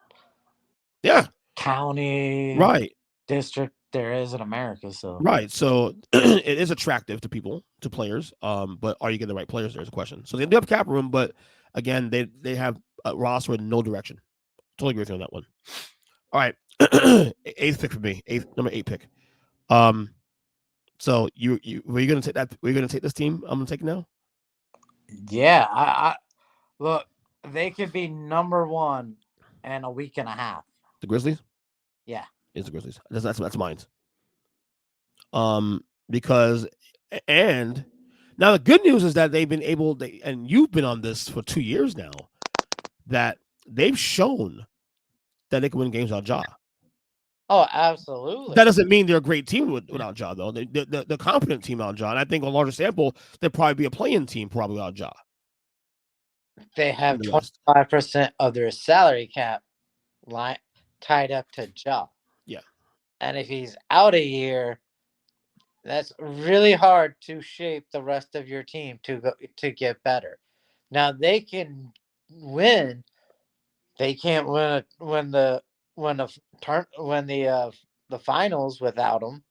Yeah. county Right. district there is in America. So Right. So it is attractive to people, to players. But are you getting the right players? There's a question. So they do have cap room, but again, they have a roster with no direction. Totally agree with you on that one. All right. Eighth pick for me. Number 8 pick. Um, so you were you gonna take that? Were you gonna take this team? I'm gonna take now. yeah, I look. They could be number one in a week and a half. The Grizzlies Yeah. is the Grizzlies. That's mine. Because and now the good news is that they've been able. And you've been on this for 2 years now. That they've shown that they can win games without Ja. Oh, absolutely. That doesn't mean they're a great team without Ja, though. The competent team without Ja. And I think on a larger sample, they'd probably be a playing team probably without Ja. They In have the West. 25% of their salary cap line tied up to Ja. Yeah. And if he's out a year, that's really hard to shape the rest of your team to get better. Now they can win. They can't win the finals without him.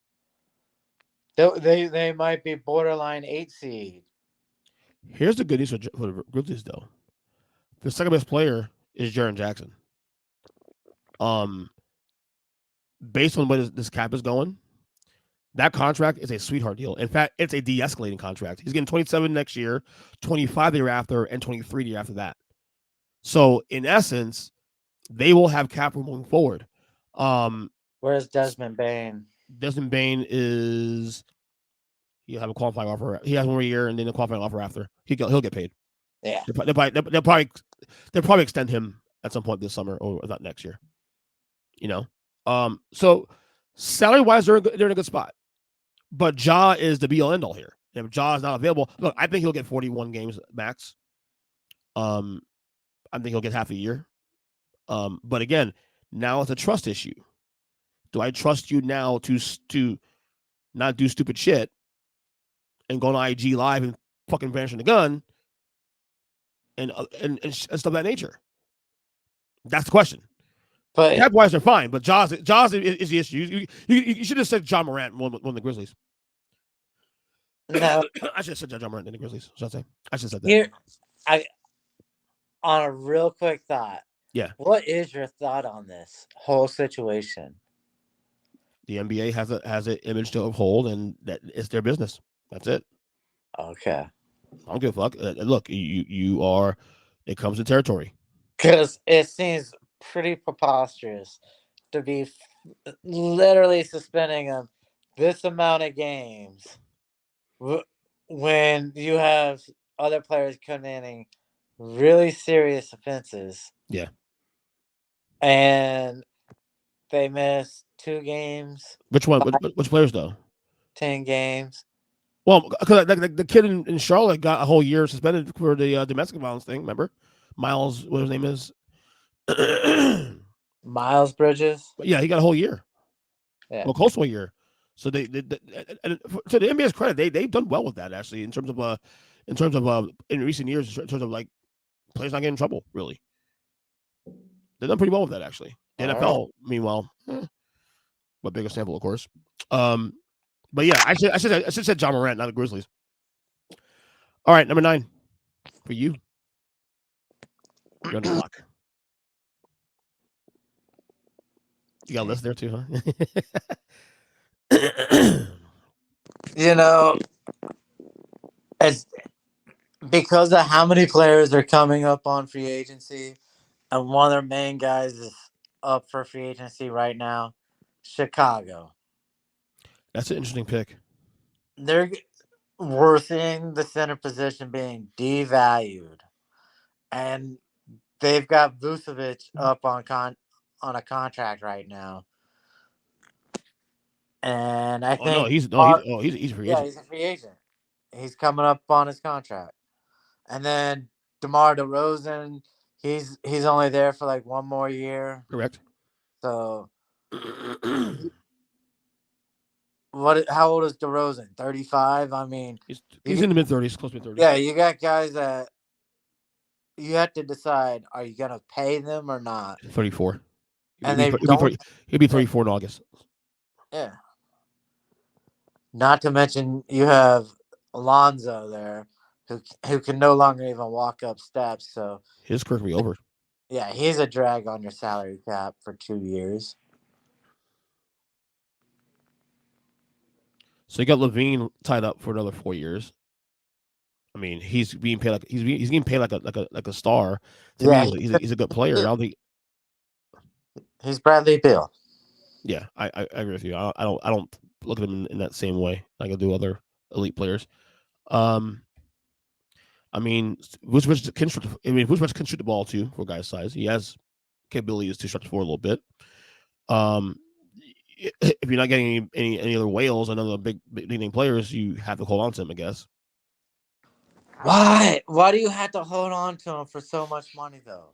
They might be borderline 8 seed. Here's the good news for the Grizzlies, though. The second best player is Jaren Jackson. Um, Based on where this cap is going, that contract is a sweetheart deal. In fact, it's a de-escalating contract. He's getting 27 next year, 25 the year after, and 23 the year after that. So in essence, they will have cap room moving forward. Where's Desmond Bain? Desmond Bain is he'll have a qualifying offer. He has 1 year and then a qualifying offer after. He'll get paid. Yeah. They'll probably extend him at some point this summer or not next year. You know, so salary wise, they're in a good spot. But Ja is the be all end all here. And if Ja is not available, look, I think he'll get 41 games max. I think he'll get half a year. But again, now it's a trust issue. Do I trust you now to not do stupid shit and go on IG live and fucking vanish in the gun and stuff of that nature? That's the question. But Cap wise, they're fine, but Jaws is the issue. You should have said John Morant won the Grizzlies. no, I should have said John Morant in the Grizzlies. Should I say? I should have said that. here I on a real quick thought. Yeah. What is your thought on this whole situation? The NBA has an image to uphold, and that it's their business. That's it. Okay. I don't give a fuck. Look, you are. It comes to territory. Because it seems pretty preposterous to be literally suspending him this amount of games when you have other players committing really serious offenses. Yeah. And they missed 2 games, Which one? Which players though? 10 games. Well, because the kid in Charlotte got a whole year suspended for the domestic violence thing. Remember, Miles, what his name is? Miles Bridges. Yeah, he got a whole year. Yeah. Well, close to a year. So and to the NBA's credit, they've done well with that actually in terms of in recent years in terms of like players not getting in trouble. Really, they've done pretty well with that actually. The All right. NFL, meanwhile, but bigger sample, of course. Um, but yeah, I should said John Morant, not the Grizzlies. All right, number 9 for you. You're on the clock. You got a list there too, huh? You know, it's because of how many players are coming up on free agency, and one of their main guys is up for free agency right now. Chicago. That's an interesting pick. They're We're seeing the center position being devalued, and they've got Vucevic up on a contract right now, and I Oh no, think he's a free yeah, agent. he's a free agent. He's coming up on his contract, and then DeMar DeRozan, he's only there for like one more year. Correct. So what? How old is DeRozan? 35. I mean, He's in the mid-30s, close to mid-30s. yeah, you got guys that you have to decide: are you gonna pay them or not? 34. He'll And be they 30, he'll be don't. 30, he'll be Yeah, 34 in August. yeah. Not to mention you have Alonzo there, who can no longer even walk up steps. So His career will be over. yeah, he's a drag on your salary cap for 2 years. So you got Levine tied up for another 4 years. I mean, he's being paid he's getting paid like a star. To me, Yeah, he's a good player. I don't think. he's Bradley Beal. Yeah, I agree with you. I don't look at him in that same way like I do other elite players. Um, I mean, Vucevic can shoot. Vucevic can shoot the ball too for a guy's size. He has capabilities to stretch the floor a little bit. Um, if you're not getting any other whales and other big name players, you have to hold on to him, I guess. Why? Why do you have to hold on to him for so much money though?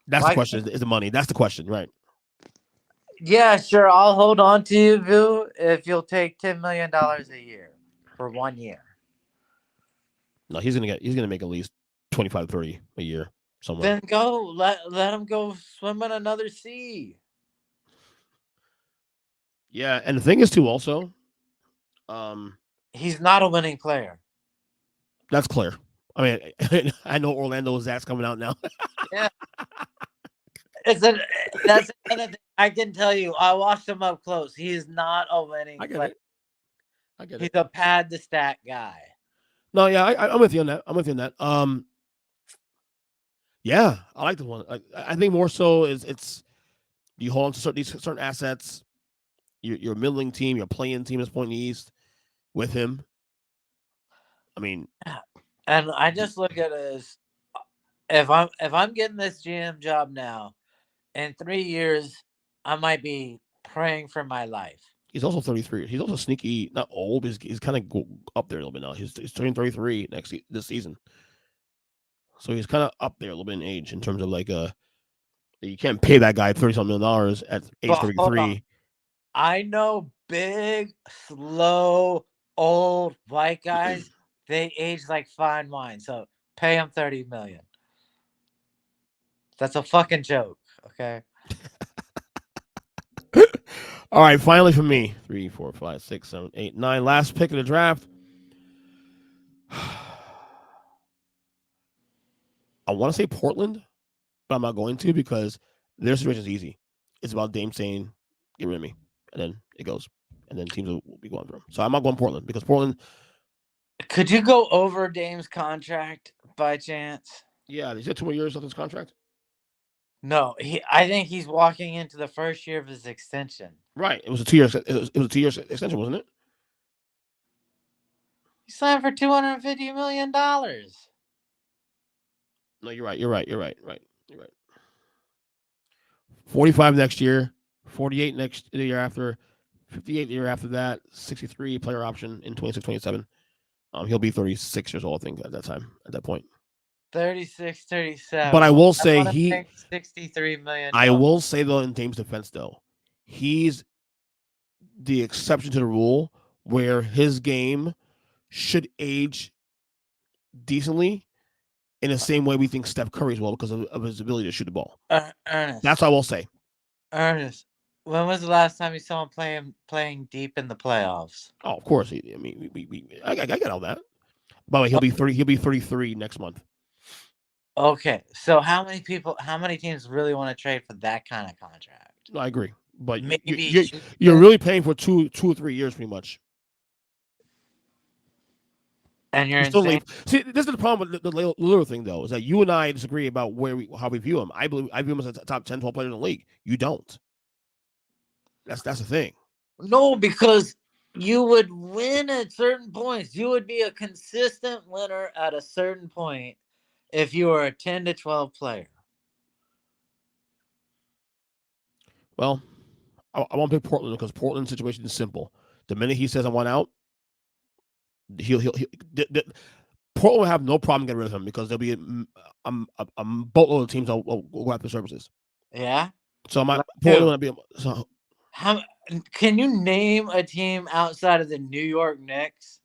That's the Why? question. Is the money? That's the question, right? Yeah, sure. I'll hold on to you, Vu, if you'll take $10 million a year for 1 year. No, he's gonna make at least 25, 30 a year somewhere. Then go let him go swim in another sea. Yeah, and the thing is too also, um, He's not a winning player. that's clear. I mean, I know Orlando Zach's coming out now. Yeah, it's a that's another thing. I can tell you. I watched him up close. He's not a winning I get player. it. I get He's it. a pad the stat guy. No, yeah, I'm with you on that. I'm with you on that. Yeah, I like the one. I think more so is it's you hold on to certain assets. You're a middling team. You're a playing team at this point in the East with him. I mean, And I just look at it as if I'm getting this GM job now, in 3 years, I might be praying for my life. he's also 33. He's also sneaky, not old, but he's kind of up there a little bit now. He's turning 33 this season, so he's kind of up there a little bit in age in terms of like you can't pay that guy $30-something at age But hold on. 33. I know big, slow, old white guys. They age like fine wine. So pay them $30 million. That's a fucking joke. Okay. All right, finally for me, 3, 4, 5, 6, 7, 8, 9. Last pick of the draft. I want to say Portland, but I'm not going to because their situation is easy. It's about Dame saying, "Get rid of me," and then it goes, and then teams will be going for him. So I'm not going Portland because Portland. Could you go over Dame's contract by chance? Yeah, he's got 2 more years of his contract. No, I think he's walking into the first year of his extension. Right. It was a 2 year. It was a 2 year extension, wasn't it? He signed for $250 million. No, you're right. You're right. You're right. Right. You're right. 45 next year, 48 the year after, 58 the year after that, 63 player option in 26, 27. He'll be 36 years old, I think, at that point. 36, 37. But I will I say want to pay $63 million. I will say though, in Dame's defense, though, he's the exception to the rule where his game should age decently in the same way we think Steph Curry's will because of his ability to shoot the ball. Ernest. That's what I will say. Ernest, when was the last time you saw him playing deep in the playoffs? Oh, of course. I mean, I get all that. By the way, he'll be 30. He'll be 33 next month. Okay, so how many teams really want to trade for that kind of contract? I agree, but Maybe you're really paying for two or 3 years, pretty much. And you're insane. See, this is the problem with the Lillard thing, though, is that you and I disagree about how we view him. I view him as a top 10, 12 player in the league. You don't. That's the thing. No, because you would win at certain points. You would be a consistent winner at a certain point if you were a 10 to 12 player. Well, I won't pick Portland because Portland's situation is simple. The minute he says I want out, Portland will have no problem getting rid of him because there'll be a boatload of teams that will go after services. Yeah. So Portland will be. So, can you name a team outside of the New York Knicks?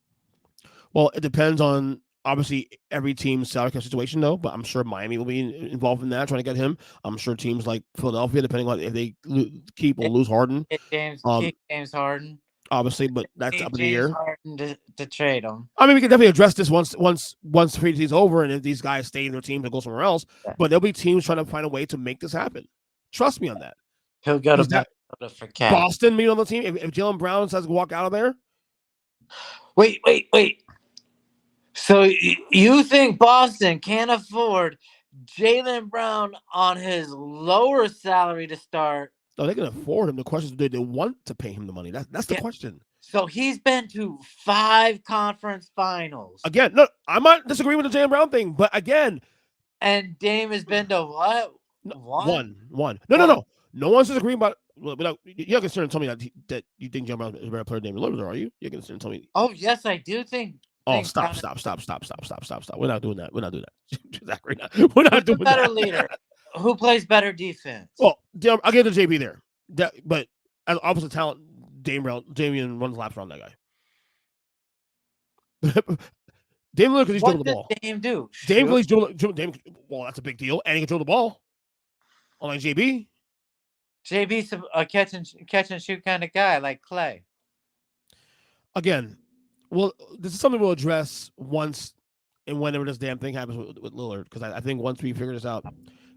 Well, it depends on obviously every team's salary cap situation, though. But I'm sure Miami will be involved in that, trying to get him. I'm sure teams like Philadelphia, depending on if they keep or lose Harden, keep James Harden. Obviously, but that's up in the air. Harden to trade him. I mean, we can definitely address this once the free agency's over, and if these guys stay in their teams and go somewhere else. Yeah. But there'll be teams trying to find a way to make this happen. Trust me on that. He'll go to for cash. Boston being on the team. If Jaylen Brown says to walk out of there. Wait. So you think Boston can't afford Jaylen Brown on his lower salary to start? No, they can afford him. The question is, do they want to pay him the money? That's the question. So he's been to 5 conference finals. Again, no, I'm not disagreeing with the Jaylen Brown thing, but again. And Dame has been to what? One. No. No one's disagreeing about. You're not going to tell me that you think Jaylen Brown is a better player than Damian Lillard, are you? You're going to tell me. Oh, yes, I do think. Oh, stop. We're not doing that. We're not doing that. Exactly. We're not doing that. Better leader. Who plays better defense? Well, I'll give it to JB there. But as opposite talent, Damian runs laps around that guy. Dame Lillard because he's dribbling the ball. What does Dame do? Dame plays dribbling. Well, that's a big deal, and he can dribble the ball. Unlike JB. JB's a catch and shoot kind of guy, like Clay. Again, well, this is something we'll address once and whenever this damn thing happens with Lillard, because I think once we figure this out, I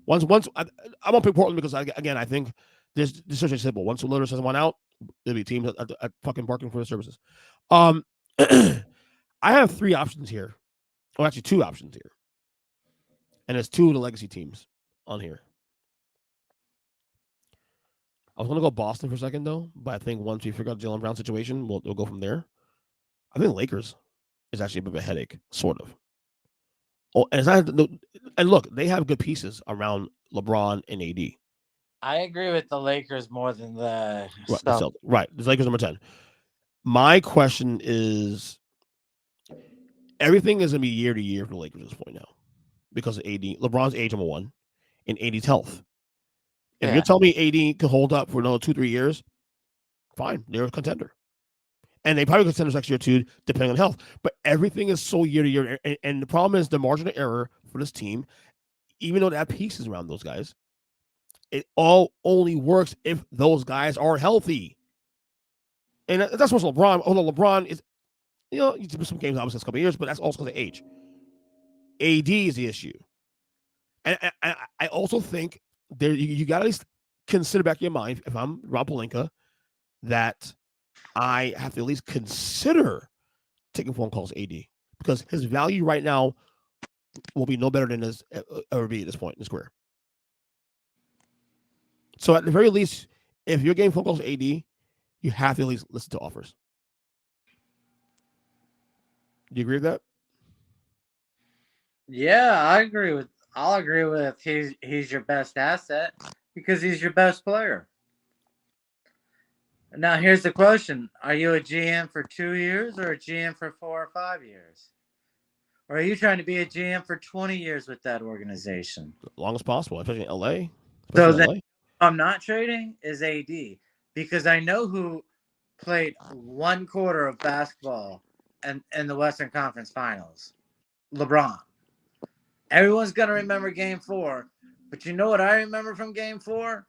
won't pick Portland because I think this is such a simple. Once Lillard says one out, there'll be teams at fucking barking for the services. I have 3 options here. Oh, actually 2 options here, and there's 2 of the legacy teams on here. I was going to go Boston for a second, though, but I think once we figure out the Jaylen Brown situation, we'll go from there. I think Lakers is actually a bit of a headache, sort of. Oh, and look, they have good pieces around LeBron and AD. I agree with the Lakers more than the right. The Lakers number 10. My question is, everything is going to be year to year for the Lakers at this point now because of AD. LeBron's age, number 1, and AD's health. If you're telling me AD could hold up for another 2-3 years, fine. They're a contender. And they probably contenders next year too, depending on health. But everything is so year to year. And the problem is the margin of error for this team, even though they have pieces around those guys, it all only works if those guys are healthy. And that's what's LeBron. Although LeBron is, he's some games obviously a couple of years, but that's also because of age. AD is the issue. And I also think there you got to at least consider back in your mind, if I'm Rob Pelinka, that I have to at least consider taking phone calls AD because his value right now will be no better than his ever be at this point in his career. So at the very least, if you're getting phone calls AD, you have to at least listen to offers. Do you agree with that? Yeah, I'll agree with he's your best asset because he's your best player. Now here's the question: are you a GM for 2 years or a GM for 4 or 5 years? Or are you trying to be a GM for 20 years with that organization? As long as possible, especially in LA. So Especially in then LA. I'm not trading is AD because I know who played 1 quarter of basketball in the Western Conference Finals. LeBron. Everyone's gonna remember Game 4, but you know what I remember from Game 4?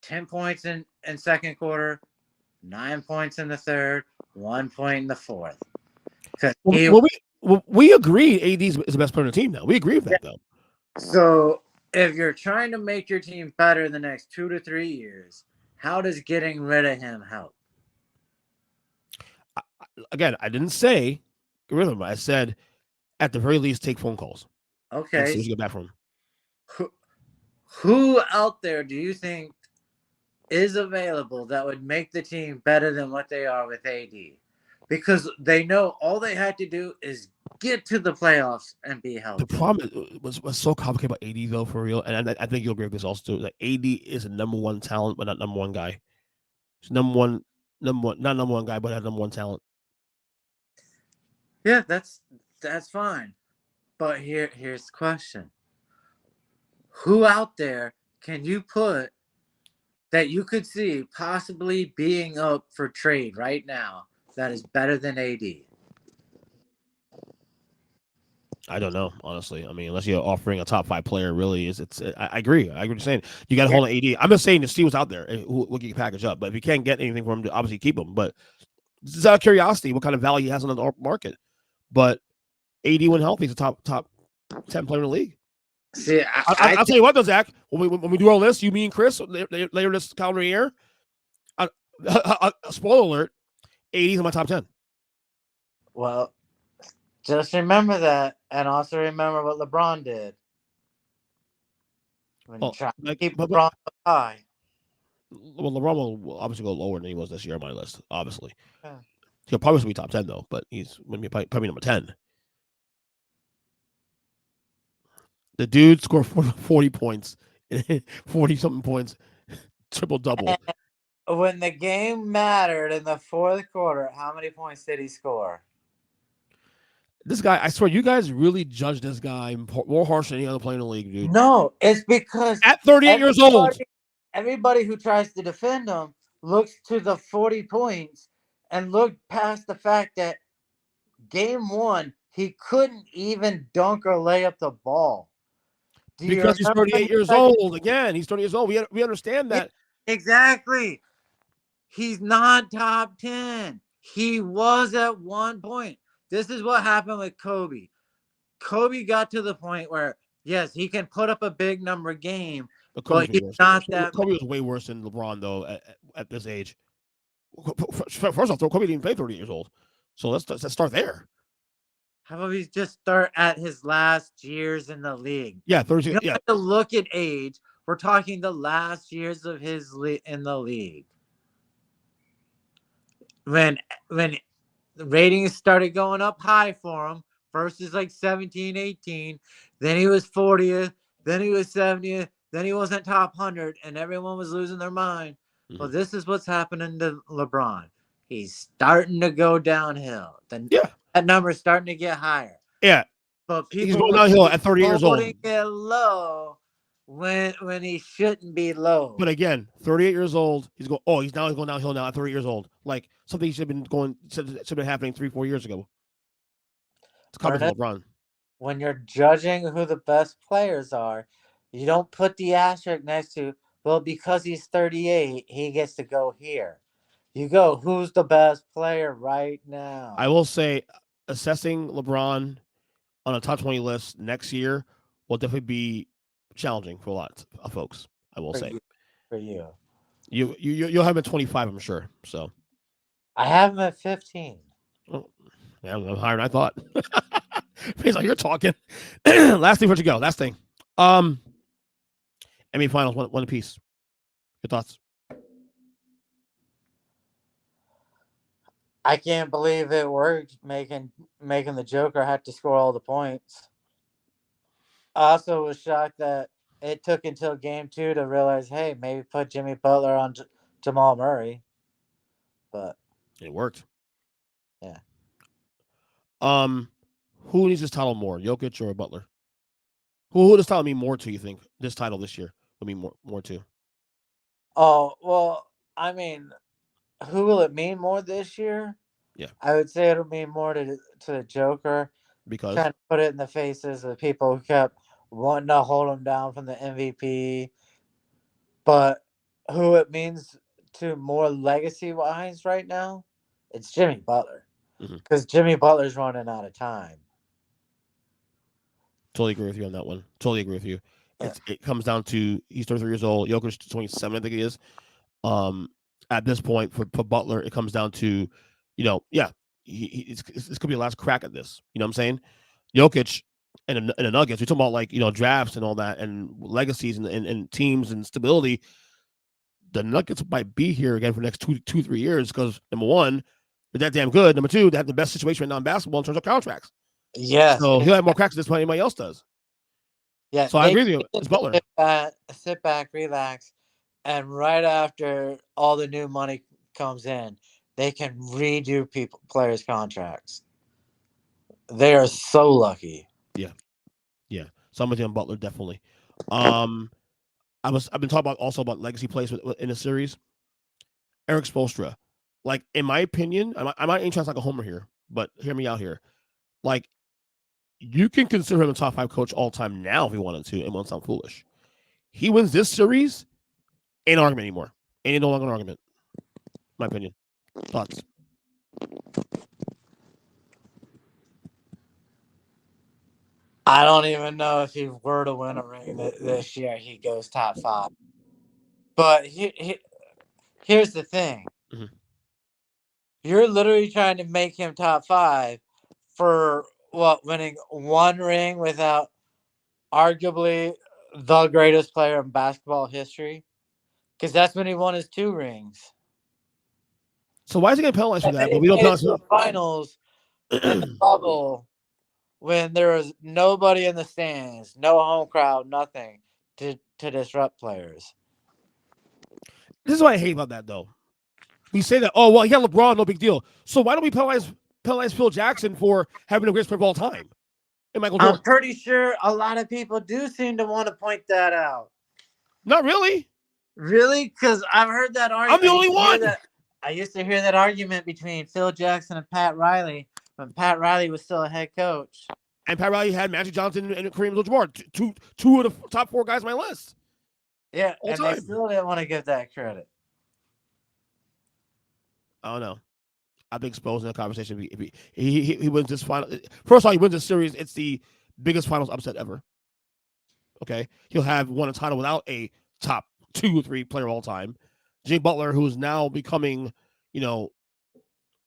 10 points in second quarter, 9 points in the third, 1 point in the fourth. Because We agree AD is the best player on the team now. We agree with that though. So if you're trying to make your team better in the next 2 to 3 years, how does getting rid of him help? Again, I didn't say get rid of him. I said at the very least take phone calls and Okay. see what you get back from him. Who out there do you think is available that would make the team better than what they are with AD? Because they know all they had to do is get to the playoffs and be healthy. The problem was so complicated about AD though, for real, and I think you'll agree with this also too. Like AD is a number one talent, but not number one guy. He's not number one guy, but a number one talent. Yeah, that's fine. But here's the question. Who out there can you put that you could see possibly being up for trade right now that is better than AD? I don't know, honestly. I mean, unless you're offering a top 5 player, really is it's. I agree. I agree with you saying. You got to Yeah. hold an AD. I'm just saying to see what's out there. Who can you package up? But if you can't get anything from him, obviously keep him. But this is out of curiosity, what kind of value he has on the market. But AD when healthy, he's a top 10 player in the league. See, I'll tell you what, though, Zach. When we do all this, you, me, and Chris later this calendar year. Spoiler alert: AD's in my top 10. well, just remember that, and also remember what LeBron did when you try to keep LeBron up high. Well, LeBron will obviously go lower than he was this year on my list. Obviously, Yeah. he'll probably be top 10 though, but he's going to be probably number 10. The dude scored 40 points, 40 something points, triple double. When the game mattered in the fourth quarter, how many points did he score? This guy, I swear, you guys really judge this guy more harsh than any other player in the league, dude. No, it's because at 38 years old, everybody who tries to defend him looks to the 40 points and look past the fact that game 1 he couldn't even dunk or lay up the ball. Because he's 38 years old. Again, he's 30 years old. We understand that. Yeah, exactly. He's not top 10. He was at one point. This is what happened with Kobe. Kobe got to the point where, yes, he can put up a big number game, but he's not that. Kobe was way worse than LeBron, though, at this age. First off, Kobe didn't play 30 years old. So let's start there. How about we just start at his last years in the league? Yeah, 30. You don't have to look at age. We're talking the last years of his in the league. When the ratings started going up high for him, first is like 17, 18, then he was 40th, then he was 70th, then he wasn't top 100, and everyone was losing their mind. Mm-hmm. Well, this is what's happening to LeBron. He's starting to go downhill. That number is starting to get higher. Yeah. But people he's going downhill at 30 years old. Holding it low when he shouldn't be low. But again, 38 years old, he's going downhill now at 30 years old. Like something should have been happening 3-4 years ago. It's coming from LeBron. When you're judging who the best players are, you don't put the asterisk next to, well, because he's 38, he gets to go here. You go, who's the best player right now? I will say, assessing LeBron on a top 20 list next year will definitely be challenging for a lot of folks. I will say. For you. You'll have him at 25, I'm sure. So I have him at 15. Oh, yeah, I'm higher than I thought. Feels like you're talking. Last thing, where'd you go? Last thing. NBA Finals, one apiece. Your thoughts? I can't believe it worked, making the Joker have to score all the points. I also was shocked that it took until game 2 to realize, hey, maybe put Jimmy Butler on Jamal Murray, but It worked. yeah. Who needs this title more, Jokic or Butler? Who does title mean more to? You think this title this year would mean more to? Oh well, I mean, who will it mean more this year? Yeah, I would say it'll mean more to the Joker, because trying to put it in the faces of the people who kept wanting to hold him down from the MVP. But who it means to more legacy wise right now, it's Jimmy Butler. mm-hmm. Because Jimmy Butler's running out of time. Totally agree with you on that one. Totally agree with you. Yeah. It comes down to he's 33 years old. Jokic 27, I think he is. At this point for Butler, it comes down to, yeah, it's gonna be the last crack at this. You know what I'm saying? Jokic and the Nuggets. We talk about like drafts and all that and legacies and teams and stability. The Nuggets might be here again for the next 3 years because number one, they're that damn good. Number two, they have the best situation right now in basketball in terms of contracts. Yes. So he'll have more cracks at this point than anybody else does. Yeah. So I agree with you. It's Butler. Sit back, relax, and right after all the new money comes in, they can redo players' contracts. They are so lucky. Yeah. So I'm with you on Butler definitely. I've been talking about legacy plays in the series. Eric Spoelstra, like in my opinion, I might ain't trying to like a homer here, but hear me out here. Like you can consider him a top 5 coach all time now if he wanted to, and won't sound foolish. He wins this series, ain't an argument anymore. Ain't no longer an argument. My opinion. Thoughts? I don't even know if he were to win a ring this year, he goes top 5. But here's the thing. Mm-hmm. You're literally trying to make him top 5 for winning one ring without arguably the greatest player in basketball history? Because that's when he won his 2 rings. So why is he getting penalized for that? But He we don't made it penalize to the him. finals in the bubble when there was nobody in the stands, no home crowd, nothing to disrupt players. This is what I hate about that, though. We say that, oh, well, he had LeBron, no big deal. So why don't we penalize Phil Jackson for having the greatest player of all time? And Michael Jordan. I'm pretty sure a lot of people do seem to want to point that out. Not really. Really? Because I've heard that argument. I'm the only one. I used to hear that argument between Phil Jackson and Pat Riley when Pat Riley was still a head coach. And Pat Riley had Magic Johnson and Kareem Abdul-Jabbar, two of the top 4 guys on my list. Yeah, all and time. They still didn't want to give that credit. I don't know. I think Spo's in the conversation. If he wins this final. First of all, he wins this series. It's the biggest finals upset ever. Okay, he'll have won a title without a top 2 or 3 player of all time. Jimmy Butler, who's now becoming,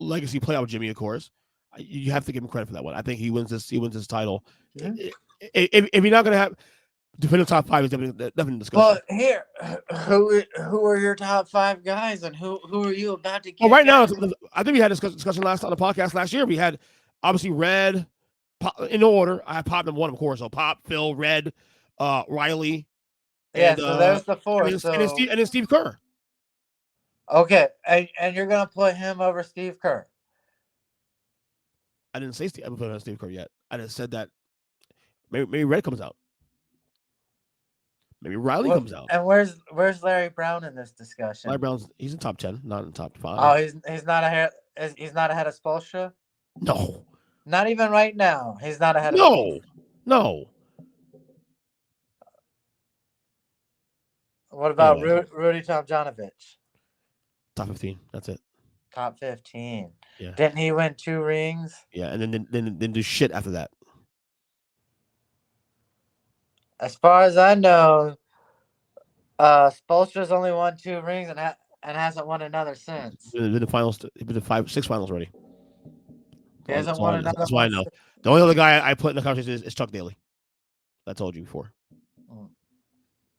legacy playoff Jimmy, of course. You have to give him credit for that one. I think he wins this. He wins this title. Mm-hmm. If you're not going to have definitive top 5, is definitely discussion. Well, here, who are your top 5 guys, and who are you about to get? Well, right now, I think we had a discussion on the podcast last year. We had obviously Red, Pop, in no order. I had Pop number 1, of course. So Pop, Phil, Red, Riley. Yeah, so there's the 4. And then Steve Kerr. Okay, and you're going to put him over Steve Kerr. I didn't say I put on Steve Kerr yet. I just said that maybe Red comes out. Maybe Riley comes out. And where's Larry Brown in this discussion? Larry Brown's he's in top 10, not in top 5. Oh, he's not ahead. He's not ahead of Spoelstra? No. Not even right now. He's not ahead of Spoelstra. No. What about Rudy Tomjanovich? Top 15. That's it. Top 15. Yeah. Didn't he win 2 rings? Yeah, and then do shit after that. As far as I know, Spoelstra's only won 2 rings and hasn't won another since. Been the finals. He's been to 6 finals already. He hasn't won another. That's why I know. The only other guy I put in the conversation is Chuck Daly. I told you before.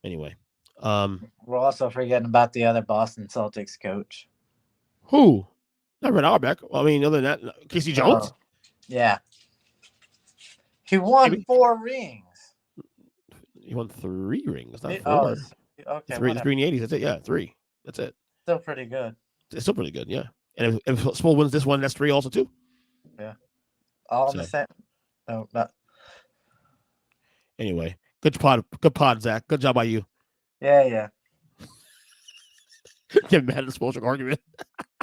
Anyway, we're also forgetting about the other Boston Celtics coach. Who? Not Red Auerbach. I mean, other than that, Casey Jones. Yeah. He won 4 rings. He won 3 rings, not 4. Okay. 3 in the 80s. That's it. Yeah, 3. That's it. still pretty good. It's still pretty good, yeah. And if Sproul wins this one, that's 3 also too. Yeah, all in So the same. No, not. anyway, good pod, Zach. Good job by you. Yeah, yeah. Get mad at the Spoelstra argument.